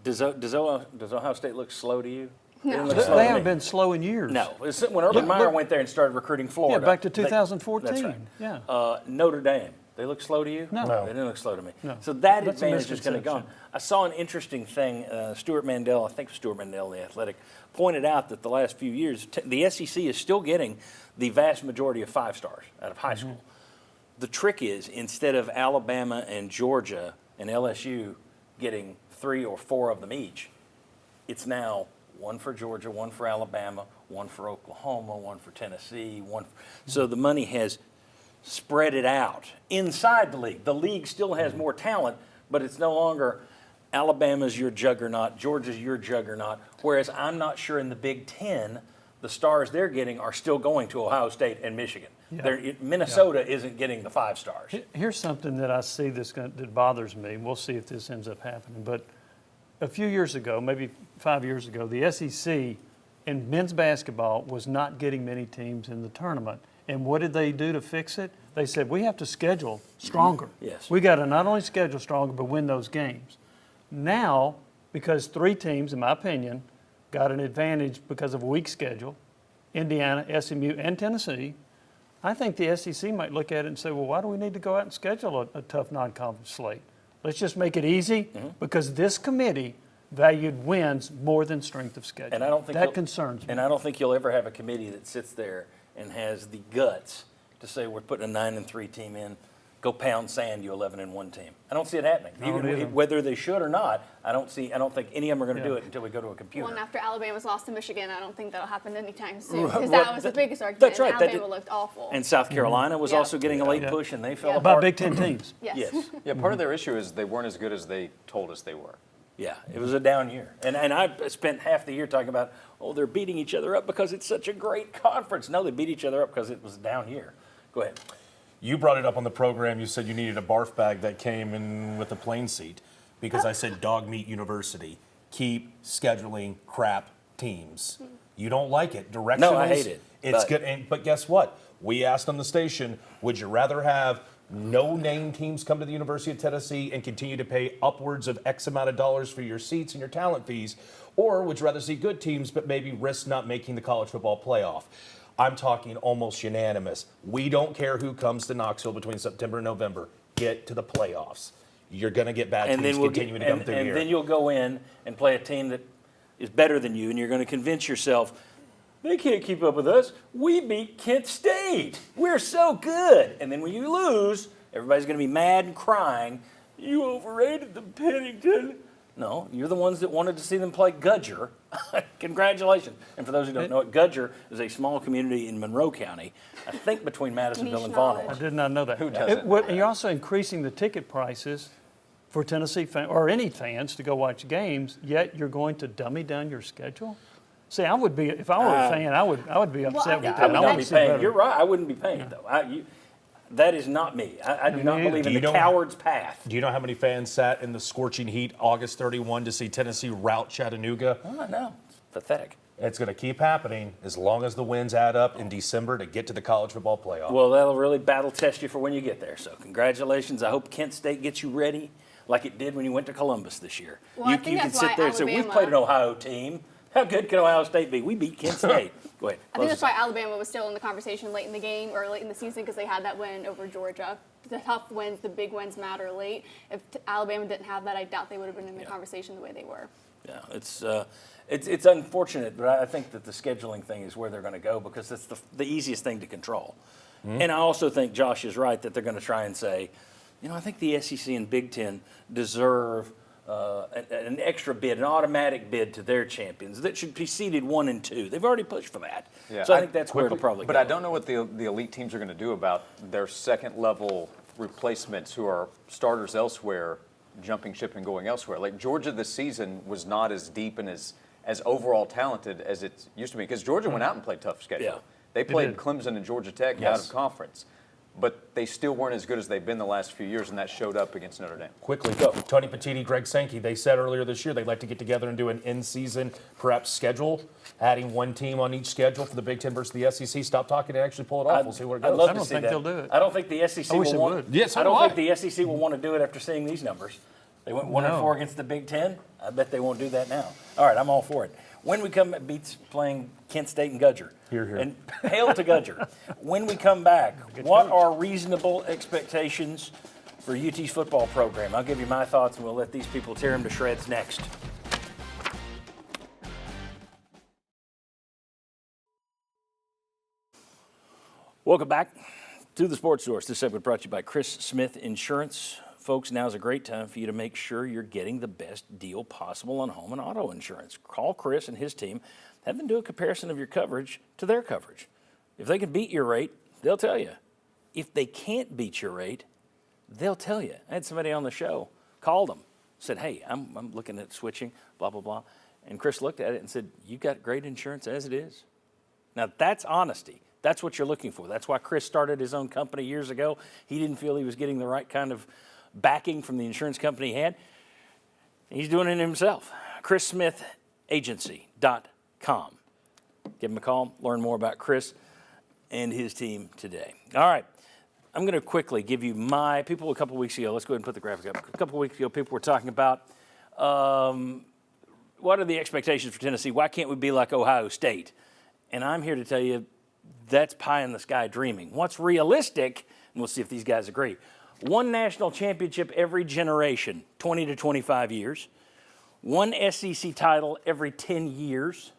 Does Ohio State look slow to you? No. They haven't been slow in years. No. When Urban Meyer went there and started recruiting Florida. Yeah, back to 2014. That's right. Yeah. Notre Dame. They look slow to you? No. They didn't look slow to me. No. So that That's a advantage is going to go. misconception. I saw an interesting thing. Stuart Mandel, I think Stuart Mandel, the Athletic, pointed out that the last few years, the SEC is still getting the vast majority of 5 stars out of high school. The trick is, instead of Alabama and Georgia and LSU getting 3 or 4 of them each, it's now 1 for Georgia, 1 for Alabama, 1 for Oklahoma, 1 for Tennessee, So the money has spread it out inside the league. The league still has more talent, but it's no longer Alabama's your juggernaut, Georgia's your juggernaut, whereas I'm not sure in the Big Ten the stars they're getting are still going to Ohio State and Michigan. Minnesota isn't getting the 5 stars. Here's something that I see that bothers me. We'll see if this ends up happening. But a few years ago, maybe 5 years ago, the SEC in men's basketball was not getting many teams in the tournament. And what did they do to fix it? They said, we have to schedule stronger. Yes. We got to not only schedule stronger, but win those games. Now, because 3 teams, in my opinion, got an advantage because of a weak schedule, Indiana, SMU, and Tennessee, I think the SEC might look at it and say, well, why do we need to go out and schedule a tough non-conference slate? Let's just make it easy because this committee valued wins more than strength of schedule. And I don't think that concerns me. And I don't think you'll ever have a committee that sits there and has the guts to say we're putting a 9-3 team in, go pound sand, you 11-1 team. I don't see it happening. I don't either. Whether they should or not, I don't think any of them are going to do it until we go to a computer. Well, and after Alabama's lost to Michigan, I don't think that'll happen anytime soon because that was the biggest argument. That's right. Alabama looked awful. And South Carolina was also getting a late push, and they fell About apart. Big Ten teams. Yes. Yeah, part of their issue is they weren't as good as they told us they were. Yeah, it was a down year. And I spent half the year talking about, they're beating each other up because it's such a great conference. No, they beat each other up because it was a down year. Go ahead. You brought it up on the program. You said you needed a barf bag that came in with a plane seat because I said Dog Meat University. Keep scheduling crap teams. You don't like it. Directionals. No, I hate it. It's good. But guess what? We asked on the station, would you rather have no-name teams come to the University of Tennessee and continue to pay upwards of X amount of dollars for your seats and your talent fees? Or would you rather see good teams but maybe risk not making the college football playoff? I'm talking almost unanimous. We don't care who comes to Knoxville between September and November. Get to the playoffs. You're going to get bad teams continuing to come through here. And then you'll go in and play a team that is better than you, and you're going to convince yourself, they can't keep up with us. We beat Kent State. We're so good. And then when you lose, everybody's going to be mad and crying, you overrated the Pennington. No, you're the ones that wanted to see them play Gudger. Congratulations. And for those who don't know it, Gudger is a small community in Monroe County, I think between Madisonville and Vaughan. I did not know that. Who doesn't? And you're also increasing the ticket prices for Tennessee fans or any fans to go watch games, yet you're going to dummy down your schedule? See, I would be, if I were a fan, I would be upset with I that. would I not want be to see paying. better. You're right. I wouldn't be paying, though. That is not me. I do not believe in the coward's path. Do you know how many fans sat in the scorching heat August 31 to see Tennessee rout Chattanooga? Oh, no. It's pathetic. It's going to keep happening as long as the wins add up in December to get to the college football playoff. Well, that'll really battle test you for when you get there. So congratulations. I hope Kent State gets you ready like it did when you went to Columbus this year. Well, I think can that's sit why there and say, we've Alabama- played an Ohio team. How good can Ohio State be? We beat Kent State. Go ahead. I think that's why Alabama was still in the conversation late in the game or late in the season because they had that win over Georgia. The tough wins, the big wins matter late. If Alabama didn't have that, I doubt they would have been in the conversation the way they were. Yeah, it's unfortunate, but I think that the scheduling thing is where they're going to go because it's the easiest thing to control. And I also think Josh is right that they're going to try and say, I think the SEC and Big Ten deserve an extra bid, an automatic bid to their champions that should be seeded 1 and 2. They've already pushed for that. Yeah, So I think that's where it'll probably go. But I don't know what the elite teams are going to do about their second-level replacements who are starters elsewhere, jumping ship and going elsewhere. Like Georgia this season was not as deep and as overall talented as it used to be because Georgia went out and played tough schedule. Yeah. They played Clemson and Georgia Tech out Yes. of conference. But they still weren't as good as they've been the last few years, and that showed up against Notre Dame. Quickly, Tony Petitti, Greg Sankey, they said earlier this year they'd like to get together and do an in-season, perhaps schedule, adding one team on each schedule for the Big Ten versus the SEC. Stop talking and actually pull it off. We'll see where it goes. I'd love I to don't see think that. they'll do it. I don't think the SEC I wish will they want. would. Yes, so I don't do I. think the SEC will want to do it after seeing these numbers. They went 1 and 4 against the Big Ten. I bet they won't do that now. All right, I'm all for it. When we come, beats playing Kent State and Gudger. Here, here. And hail to Gudger. When we come back, what are reasonable expectations for UT's football program? I'll give you my thoughts, and we'll let these people tear them to shreds next. Welcome back to the Sports Source. This segment brought to you by Chris Smith Insurance. Folks, now's a great time for you to make sure you're getting the best deal possible on home and auto insurance. Call Chris and his team. Have them do a comparison of your coverage to their coverage. If they can beat your rate, they'll tell you. If they can't beat your rate, they'll tell you. I had somebody on the show, called them, said, hey, I'm looking at switching, blah, blah, blah. And Chris looked at it and said, you got great insurance as it is. Now, that's honesty. That's what you're looking for. That's why Chris started his own company years ago. He didn't feel he was getting the right kind of backing from the insurance company he had. He's doing it himself. ChrisSmithAgency.com. Give him a call. Learn more about Chris and his team today. All right. I'm going to quickly give you people a couple weeks ago. Let's go ahead and put the graphic up. A couple weeks ago, people were talking about what are the expectations for Tennessee? Why can't we be like Ohio State? And I'm here to tell you that's pie in the sky dreaming. What's realistic, and we'll see if these guys agree, one national championship every generation, 20 to 25 years. One SEC title every 10 years,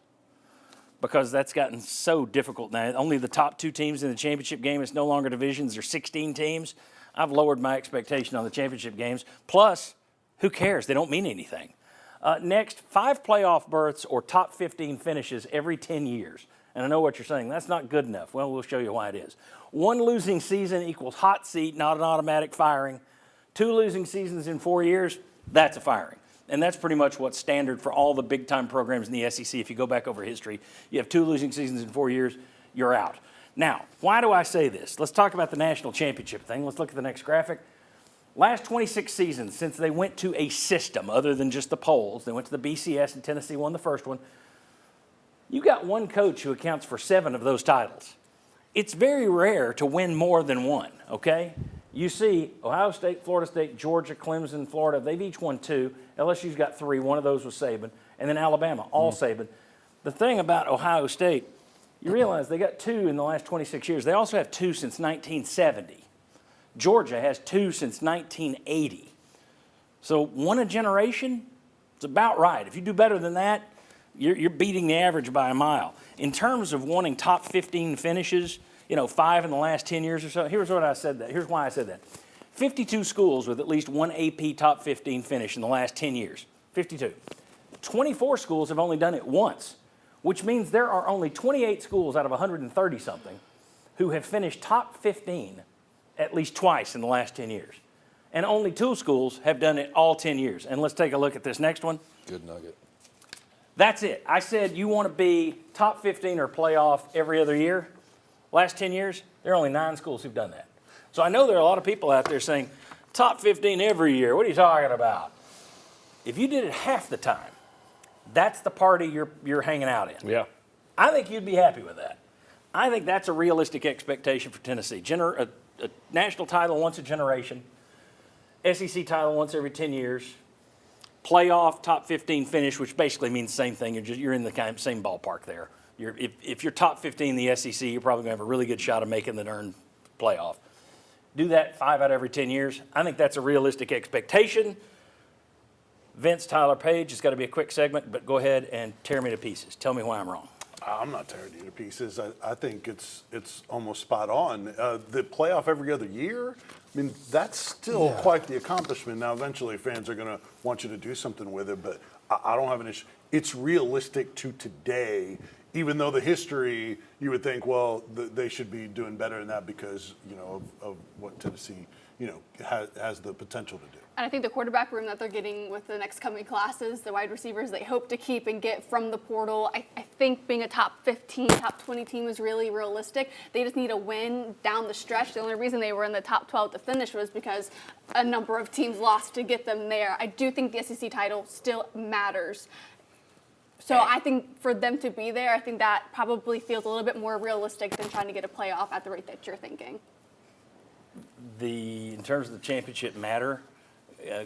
because that's gotten so difficult now. Only the top 2 teams in the championship game. It's no longer divisions. There's 16 teams. I've lowered my expectation on the championship games. Plus, who cares? They don't mean anything. Next, 5 playoff berths or top 15 finishes every 10 years. And I know what you're saying. That's not good enough. Well, we'll show you why it is. 1 losing season equals hot seat, not an automatic firing. 2 losing seasons in 4 years, that's a firing. And that's pretty much what's standard for all the big-time programs in the SEC. If you go back over history, you have 2 losing seasons in 4 years, you're out. Now, why do I say this? Let's talk about the national championship thing. Let's look at the next graphic. Last 26 seasons, since they went to a system other than just the polls, they went to the BCS and Tennessee won the first one, you got one coach who accounts for 7 of those titles. It's very rare to win more than one, okay? You see Ohio State, Florida State, Georgia, Clemson, Florida, they've each won 2. LSU's got 3. One of those was Saban. And then Alabama, all Saban. The thing about Ohio State, you realize they got 2 in the last 26 years. They also have 2 since 1970. Georgia has 2 since 1980. So 1 a generation, it's about right. If you do better than that, you're beating the average by a mile. In terms of wanting top 15 finishes, 5 in the last 10 years or so, here's why I said that. 52 schools with at least 1 AP top 15 finish in the last 10 years. 52. 24 schools have only done it once, which means there are only 28 schools out of 130-something who have finished top 15 at least twice in the last 10 years. And only 2 schools have done it all 10 years. And let's take a look at this next one. Good nugget. That's it. I said you want to be top 15 or playoff every other year. Last 10 years, there are only 9 schools who've done that. So I know there are a lot of people out there saying, top 15 every year. What are you talking about? If you did it half the time, that's the party you're hanging out in. Yeah. I think you'd be happy with that. I think that's a realistic expectation for Tennessee. A national title once a generation, SEC title once every 10 years, playoff top 15 finish, which basically means the same thing. You're in the same ballpark there. If you're top 15 in the SEC, you're probably going to have a really good shot of making the darn playoff. Do that 5 out of every 10 years. I think that's a realistic expectation. Vince Tyler Page, it's got to be a quick segment, but go ahead and tear me to pieces. Tell me why I'm wrong. I'm not tearing you to pieces. I think it's almost spot on. The playoff every other year, I mean, that's still quite the accomplishment. Now, eventually fans are going to want you to do something with it, but I don't have an issue. It's realistic to today, even though the history, you would think, well, they should be doing better than that because, of what Tennessee, has the potential to do. And I think the quarterback room that they're getting with the next coming classes, the wide receivers they hope to keep and get from the portal, I think being a top 15, top 20 team is really realistic. They just need a win down the stretch. The only reason they were in the top 12 to finish was because a number of teams lost to get them there. I do think the SEC title still matters. So I think for them to be there, I think that probably feels a little bit more realistic than trying to get a playoff at the rate that you're thinking. In terms of the championship matter,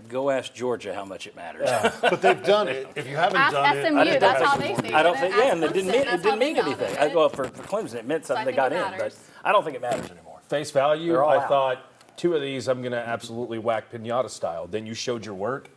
Go ask Georgia how much it matters. But they've done it. If you haven't Ask done it, SMU, that's how they say I don't it. think, Ask yeah, and it Clemson, didn't that's mean how they anything. got it. Well, for Clemson, it meant something. I They think got it in, but matters. I don't think it matters anymore. Face value, They're all I out. thought 2 of these I'm going to absolutely whack pinata style. Then you showed your work.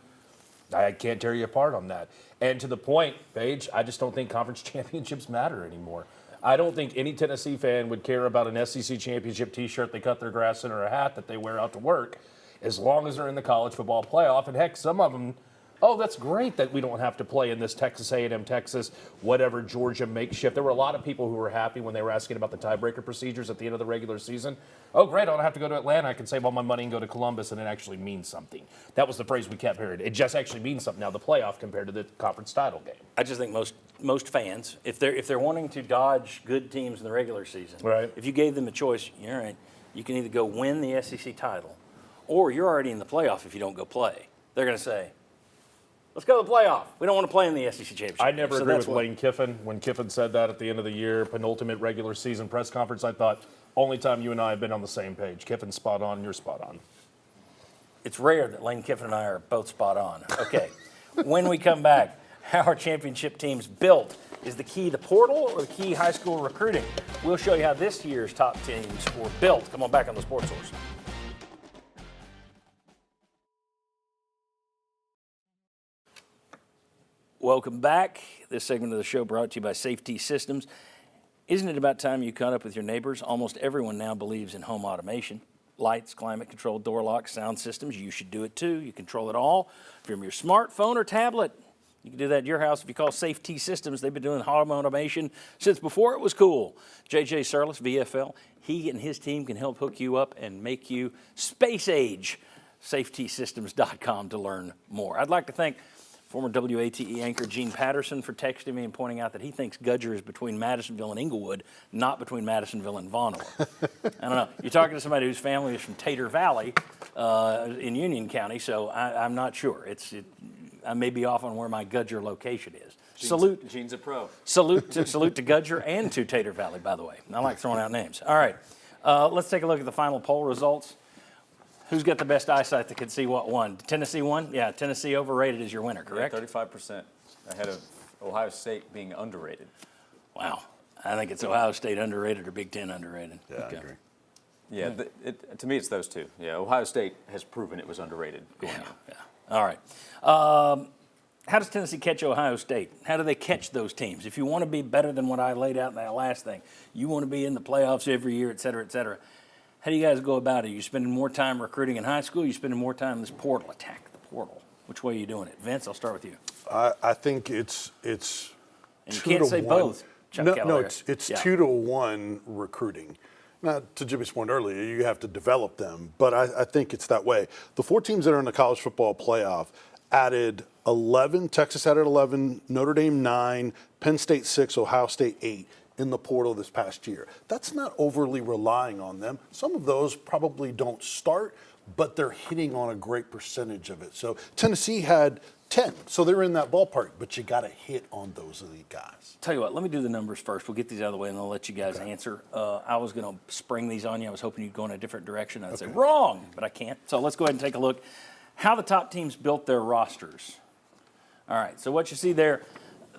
I can't tear you apart on that. And to the point, Paige, I just don't think conference championships matter anymore. I don't think any Tennessee fan would care about an SEC championship T-shirt they cut their grass in or a hat that they wear out to work, as long as they're in the college football playoff. And heck, some of them, oh, that's great that we don't have to play in this Texas A&M, Texas, whatever, Georgia makeshift. There were a lot of people who were happy when they were asking about the tiebreaker procedures at the end of the regular season. Oh, great, I don't have to go to Atlanta. I can save all my money and go to Columbus, and it actually means something. That was the phrase we kept hearing. It just actually means something now, the playoff compared to the conference title game. I just think most fans, if they're wanting to dodge good teams in the regular season, Right. if you gave them a choice, all right, you can either go win the SEC title, or you're already in the playoff if you don't go play. They're going to say, let's go to the playoff. We don't want to play in the SEC championship. I never So agree that's with Lane Kiffin. When Kiffin said that at the end of the year, penultimate regular season press conference, I thought, only time you and I have been on the same page. Kiffin's spot on, you're spot on. It's rare that Lane Kiffin and I are both spot on. Okay, when we come back, how are championship teams built? Is the key the portal or the key high school recruiting? We'll show you how this year's top teams were built. Come on back on the Sports Source. Welcome back. This segment of the show brought to you by Safety Systems. Isn't it about time you caught up with your neighbors? Almost everyone now believes in home automation. Lights, climate control, door locks, sound systems. You should do it too. You control it all from your smartphone or tablet. You can do that at your house if you call Safety Systems. They've been doing home automation since before it was cool. JJ Surlis, VFL, he and his team can help hook you up and make you space age. SafetySystems.com to learn more. I'd like to thank former WATE anchor Gene Patterson for texting me and pointing out that he thinks Gudger is between Madisonville and Inglewood, not between Madisonville and Vonore. I don't know. You're talking to somebody whose family is from Tater Valley in Union County, so I'm not sure. I may be off on where my Gudger location is. Gene's a pro. Salute to Gudger and to Tater Valley, by the way. I like throwing out names. All right, let's take a look at the final poll results. Who's got the best eyesight that can see what won? Tennessee won? Yeah, Tennessee overrated is your winner, correct? Yeah, 35% ahead of Ohio State being underrated. Wow. I think it's Ohio State underrated or Big Ten underrated. Yeah, Okay. I agree. Yeah, to me, it's those two. Yeah, Ohio State has proven it was underrated going in. Yeah. All right. How does Tennessee catch Ohio State? How do they catch those teams? If you want to be better than what I laid out in that last thing, you want to be in the playoffs every year, et cetera, et cetera. How do you guys go about it? Are you spending more time recruiting in high school? Are you spending more time in this portal? Attack the portal. Which way are you doing it? Vince, I'll start with you. I think it's And you 2 can't to say 1. both, Chuck No, Keller. it's Yeah. 2 to 1 recruiting. Now, to Jimmy's point earlier, you have to develop them, but I think it's that way. The 4 teams that are in the college football playoff added 11. Texas added 11, Notre Dame 9, Penn State 6, Ohio State 8 in the portal this past year. That's not overly relying on them. Some of those probably don't start, but they're hitting on a great percentage of it. So Tennessee had 10, so they're in that ballpark, but you got to hit on those elite guys. Tell you what, let me do the numbers first. We'll get these out of the way, and I'll let you guys answer. I was going to spring these on you. I was hoping you'd go in a different direction. I'd say, wrong, but I can't. So let's go ahead and take a look how the top teams built their rosters. All right, so what you see there,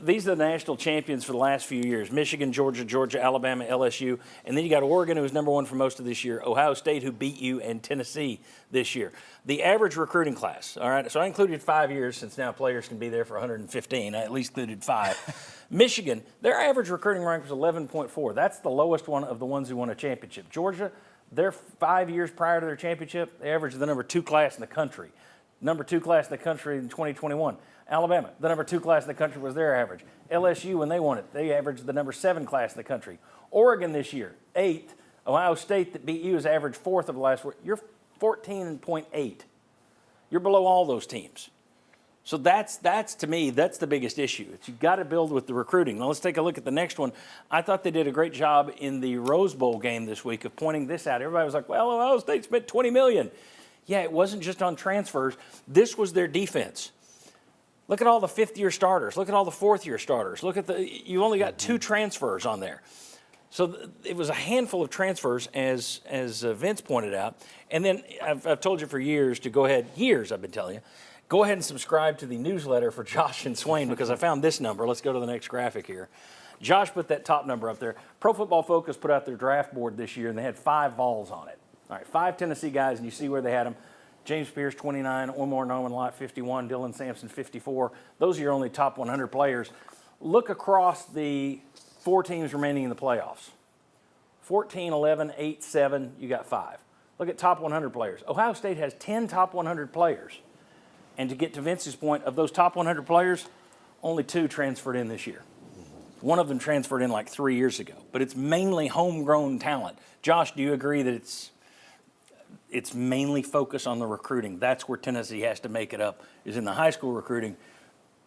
these are the national champions for the last few years. Michigan, Georgia, Alabama, LSU. And then you got Oregon, who was number 1 for most of this year. Ohio State, who beat you, and Tennessee this year. The average recruiting class, all right, so I included 5 years since now players can be there for 115. I at least included 5. Michigan, their average recruiting rank was 11.4. That's the lowest one of the ones who won a championship. Georgia, their 5 years prior to their championship, they averaged the number 2 class in the country. Number 2 class in the country in 2021. Alabama, the number 2 class in the country was their average. LSU, when they won it, they averaged the number 7 class in the country. Oregon this year, 8th. Ohio State, that beat you, is average 4th of the last 4. You're 14.8. You're below all those teams. So that's to me, that's the biggest issue. You've got to build with the recruiting. Now let's take a look at the next one. I thought they did a great job in the Rose Bowl game this week of pointing this out. Everybody was like, well, Ohio State spent $20 million. Yeah, it wasn't just on transfers. This was their defense. Look at all the 5th-year starters. Look at all the 4th-year starters. Look at you only got 2 transfers on there. So it was a handful of transfers, as Vince pointed out. And then I've told you for years to go ahead, I've been telling you, go ahead and subscribe to the newsletter for Josh and Swain because I found this number. Let's go to the next graphic here. Josh put that top number up there. Pro Football Focus put out their draft board this year, and they had 5 Vols on it. All right, 5 Tennessee guys, and you see where they had them. James Pierce, 29, Omar Norman Lott, 51, Dylan Sampson, 54. Those are your only top 100 players. Look across the 4 teams remaining in the playoffs. 14, 11, 8, 7, you got 5. Look at top 100 players. Ohio State has 10 top 100 players. And to get to Vince's point, of those top 100 players, only 2 transferred in this year. One of them transferred in like 3 years ago. But it's mainly homegrown talent. Josh, do you agree that it's mainly focused on the recruiting? That's where Tennessee has to make it up, is in the high school recruiting.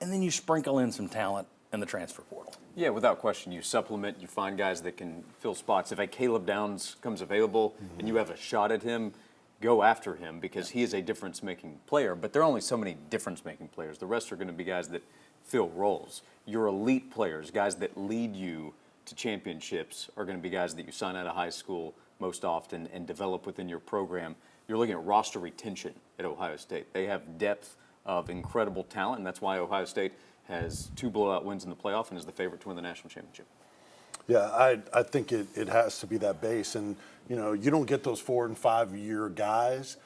And then you sprinkle in some talent in the transfer portal. Yeah, without question. You supplement, you find guys that can fill spots. If a Caleb Downs comes available and you have a shot at him, go after him because he is a difference-making player. But there are only so many difference-making players. The rest are going to be guys that fill roles. Your elite players, guys that lead you to championships, are going to be guys that you sign out of high school most often and develop within your program. You're looking at roster retention at Ohio State. They have depth of incredible talent, and that's why Ohio State has 2 blowout wins in the playoff and is the favorite to win the national championship. Yeah, I think it has to be that base. And, you don't get those 4- and 5-year guys,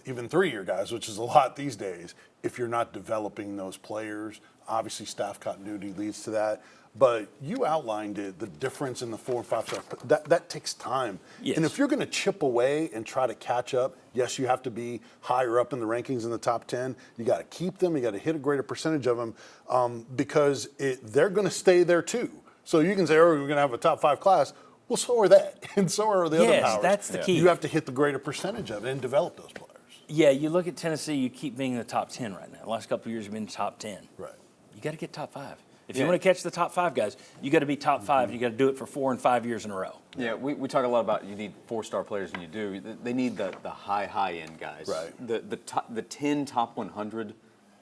even 3-year guys, which is a lot these days, if you're not developing those players. Obviously, staff continuity leads to that. But you outlined it, the difference in the 4- and 5-star. That takes time. Yes. And if you're going to chip away and try to catch up, yes, you have to be higher up in the rankings in the top 10. You got to keep them. You got to hit a greater percentage of them because they're going to stay there too. So you can say, we're going to have a top 5 class. Well, so are they, and so are the other powers. Yes, that's the key. You have to hit the greater percentage of it and develop those players. Yeah, you look at Tennessee, you keep being in the top 10 right now. The last couple of years, you've been top 10. Right. You got to get top 5. If you want to catch the top 5 guys, you got to be top 5. And you got to do it for 4 and 5 years in a row. Yeah, we talk a lot about you need 4-star players, and you do. They need the high end guys. Right. The 10 top 100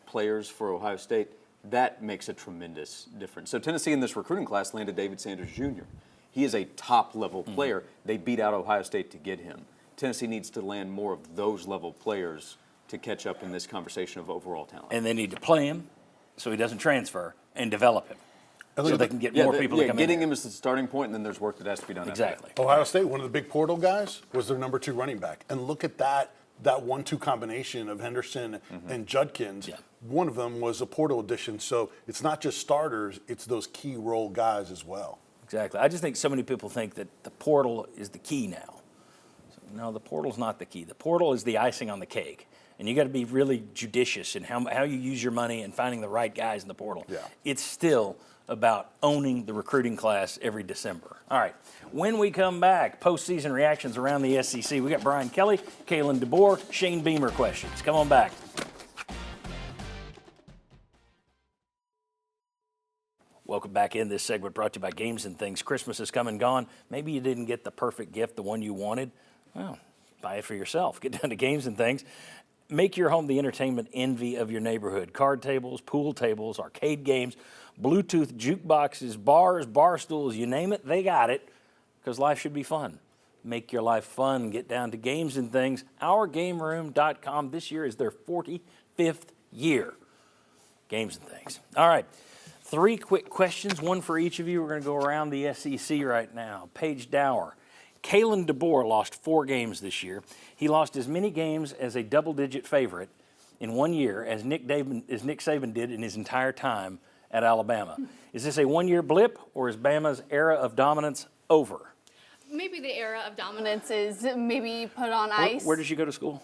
players for Ohio State, that makes a tremendous difference. So Tennessee in this recruiting class landed David Sanders Jr. He is a top level player. They beat out Ohio State to get him. Tennessee needs to land more of those level players to catch up in this conversation of overall talent. And they need to play him so he doesn't transfer and develop him so they can get more people to come in. Getting him is the starting point, and then there's work that has to be done. Exactly. Ohio State, one of the big portal guys, was their number 2 running back. And look at that 1-2 combination of Henderson and Judkins. Yeah. One of them was a portal addition. So it's not just starters, it's those key role guys as well. Exactly. I just think so many people think that the portal is the key now. No, the portal's not the key. The portal is the icing on the cake. And you got to be really judicious in how you use your money and finding the right guys in the portal. Yeah. It's still about owning the recruiting class every December. All right. When we come back, postseason reactions around the SEC. We got Brian Kelly, Kalen DeBoer, Shane Beamer questions. Come on back. Welcome back in. This segment brought to you by Games and Things. Christmas has come and gone. Maybe you didn't get the perfect gift, the one you wanted. Well, buy it for yourself. Get down to Games and Things. Make your home the entertainment envy of your neighborhood. Card tables, pool tables, arcade games, Bluetooth jukeboxes, bars, bar stools, you name it, they got it, because life should be fun. Make your life fun. Get down to Games and Things. OurGameRoom.com. This year is their 45th year. Games and Things. All right. 3 quick questions, one for each of you. We're going to go around the SEC right now. Paige Dower. Kalen DeBoer lost 4 games this year. He lost as many games as a double-digit favorite in 1 year as Nick Saban did in his entire time at Alabama. Is this a one-year blip, or is Bama's era of dominance over? Maybe the era of dominance is maybe put on ice. Where did you go to school?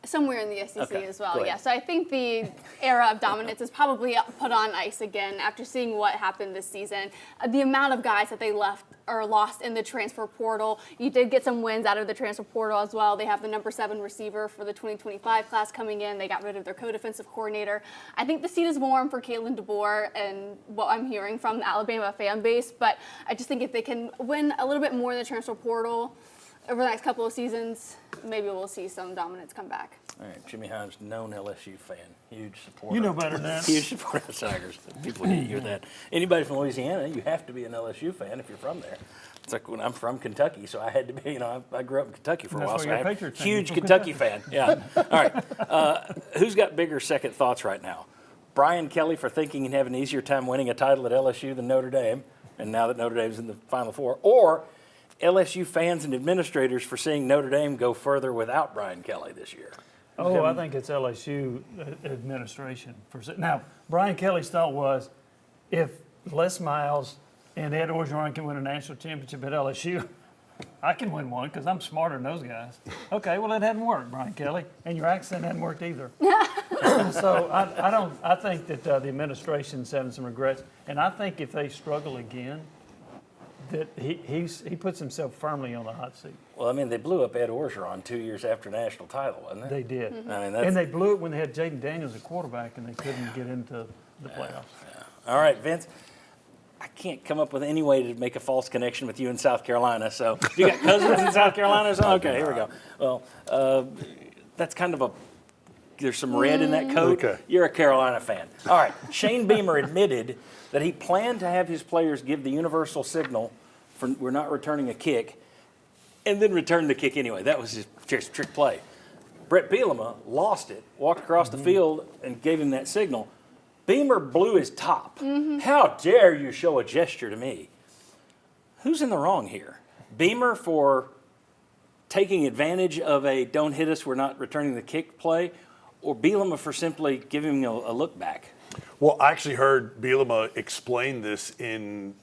Somewhere in the SEC Okay, as well, go ahead. yeah. So I think the era of dominance is probably put on ice again after seeing what happened this season. The amount of guys that they left or lost in the transfer portal. You did get some wins out of the transfer portal as well. They have the number 7 receiver for the 2025 class coming in. They got rid of their co-defensive coordinator. I think the seat is warm for Kalen DeBoer and what I'm hearing from the Alabama fan base, but I just think if they can win a little bit more in the transfer portal over the next couple of seasons, maybe we'll see some dominance come back. All right, Jimmy Himes, known LSU fan, huge supporter. You know better than that. Huge supporter of Tigers. People hate you with that. Anybody from Louisiana, you have to be an LSU fan if you're from there. It's like when I'm from Kentucky, so I had to be, I grew up in Kentucky for a while, That's so why I'm you're a a Patriots fan. huge You're from Kentucky fan. Yeah. All right. Who's got bigger second thoughts right now? Brian Kelly for thinking he'd have an easier time winning a title at LSU than Notre Dame, and now that Notre Dame's in the Final Four, or LSU fans and administrators for seeing Notre Dame go further without Brian Kelly this year? Oh, I think it's LSU administration. Now, Brian Kelly's thought was, if Les Miles and Ed Orgeron can win a national championship at LSU, I can win one because I'm smarter than those guys. Okay, well, it hadn't worked, Brian Kelly, and your accent hadn't worked either. So I think that the administration's having some regrets, and I think if they struggle again, that he puts himself firmly on the hot seat. Well, I mean, they blew up Ed Orgeron 2 years after national title, wasn't it? They did. I mean, And they blew it when they had Jaden Daniels at quarterback and they couldn't get into the playoffs. All right, Vince. I can't come up with any way to make a false connection with you in South Carolina. So you got cousins in South Carolina? So, okay, here we go. Well, that's kind of there's some red in that coat. Okay. You're a Carolina fan. All right, Shane Beamer admitted that he planned to have his players give the universal signal for we're not returning a kick, and then return the kick anyway. That was his trick play. Brett Bielema lost it, walked across the field, and gave him that signal. Beamer blew his top. How dare you show a gesture to me? Who's in the wrong here? Beamer for taking advantage of a don't hit us, we're not returning the kick play, or Bielema for simply giving a look back? Well, I actually heard Bielema explain this in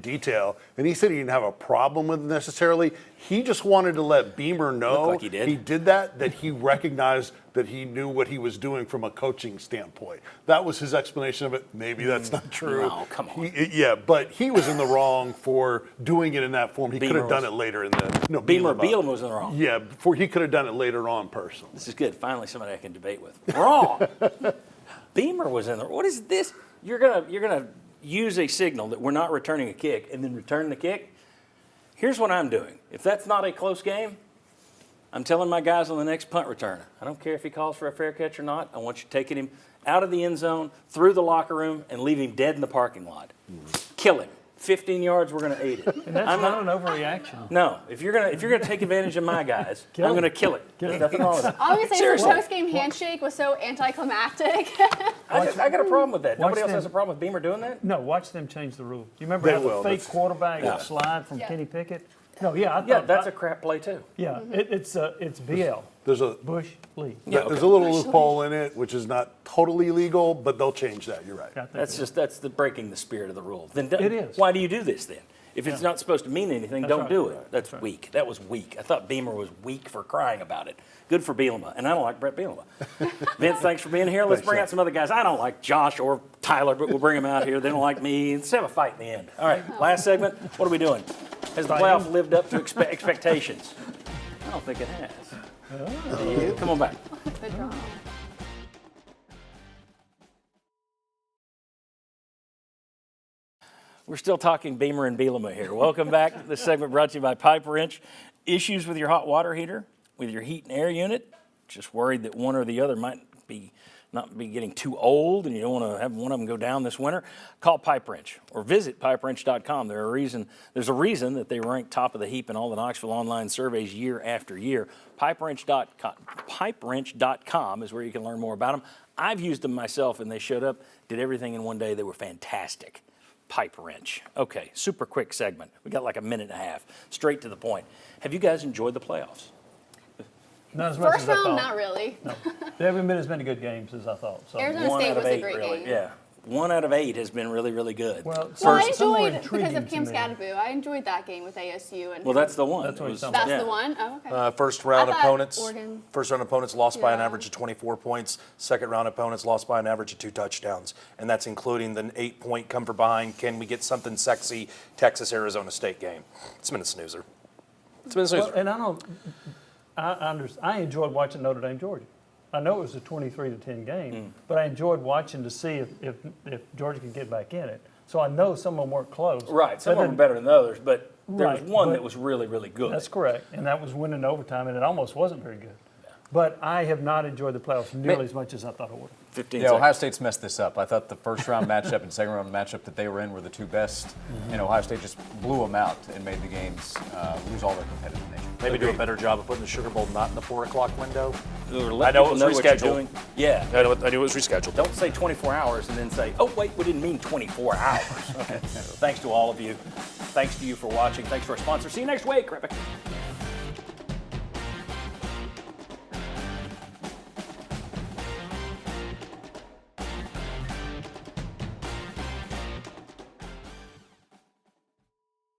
detail, and he said he didn't have a problem with it necessarily. He just wanted to let Beamer know like he did. that he recognized that he knew what he was doing from a coaching standpoint. That was his explanation of it. Maybe that's not true. No, come on. But he was in the wrong for doing it in that form. He could have done it later in the Bielema was in the wrong. Yeah, he could have done it later on personally. This is good. Finally, somebody I can debate with. Wrong. Beamer was in there. What is this? You're gonna use a signal that we're not returning a kick and then return the kick. Here's what I'm doing. If that's not a close game, I'm telling my guys on the next punt return, I don't care if he calls for a fair catch or not. I want you taking him out of the end zone, through the locker room, and leave him dead in the parking lot. Kill him. 15 yards, we're going to eat it. And that's not an overreaction. No, if you're gonna take advantage of my guys, I'm going to kill it. There's nothing wrong with it. Obviously, the Seriously. post-game handshake was so anticlimactic. I got a problem with that. Nobody else them. has a problem with Beamer doing that? No, watch them change the rules. You remember They how will. the fake That's- quarterback slide from Yeah. Kenny Pickett? No, yeah, I thought Yeah, that's a crap play too. yeah. It's BL. There's a Bush Lee. there's a little loophole in it, which is not totally legal, but they'll change that. You're right. That's the breaking the spirit of the rule. Then It is. Why do you do this then? If it's not supposed to mean anything, That's don't right. do it. That's That's right. weak. That was weak. I thought Beamer was weak for crying about it. Good for Bielema, and I don't like Brett Bielema. Vince, thanks for being here. Let's bring out some other guys. I don't like Josh or Tyler, but we'll bring them out here. They don't like me. Let's have a fight in the end. All right, last segment. What are we doing? Has the playoff lived up to expectations? I don't think it has. Yeah, come on back. Good job. We're still talking Beamer and Bielema here. Welcome back. This segment brought to you by Pipe Wrench. Issues with your hot water heater, with your heat and air unit? Just worried that one or the other might not be getting too old and you don't want to have one of them go down this winter? Call Pipe Wrench or visit pipewrench.com. There's a reason that they rank top of the heap in all the Knoxville online surveys year after year. Pipewrench.com is where you can learn more about them. I've used them myself and they showed up, did everything in one day. They were fantastic. Pipe Wrench. Okay, super quick segment. We got like a minute and a half. Straight to the point. Have you guys enjoyed the playoffs? Not as much First as I round, thought. not really. No. There haven't been as many good games as I thought. So. Arizona One State out of was a eight, great really. game. Yeah. 1 out of 8 has been really, really good. Well, Well, I some more enjoyed, because intriguing of Cam to me. Scadaboo, I enjoyed that game with ASU. And Well, that's the one. That's what It he's was- talking That's yeah. the one? Oh, okay. First round I thought opponents. Oregon- First round opponents lost by an Yeah. average of 24 points. Second round opponents lost by an average of 2 touchdowns, and that's including the 8-point come from behind. Can we get something sexy? Texas Arizona State game. It's been a snoozer. It's been a snoozer. Well, and I enjoyed watching Notre Dame Georgia. I know it was a 23-10 game, but I enjoyed watching to see if Georgia could get back in it. So I know some of them weren't close. Right. Some But of them are better than others, but there was Right, one but- that was really, really good. That's correct, and that was winning overtime, and it almost wasn't very good. But I have not enjoyed the playoffs nearly as much as I thought I would. 15 Yeah, seconds. Ohio State's messed this up. I thought the first round matchup and second round matchup that they were in were the two best, and Ohio State just blew them out and made the games lose all their competitive nature. Maybe do a better job of putting the Sugar Bowl not in the 4 o'clock window. I know it was what you're rescheduled. doing. Yeah. I knew it was rescheduled. Don't say 24 hours and then say, oh, wait, we didn't mean 24 hours. Okay. Thanks to all of you. Thanks to you for watching. Thanks to our sponsor. See you next week. Right back.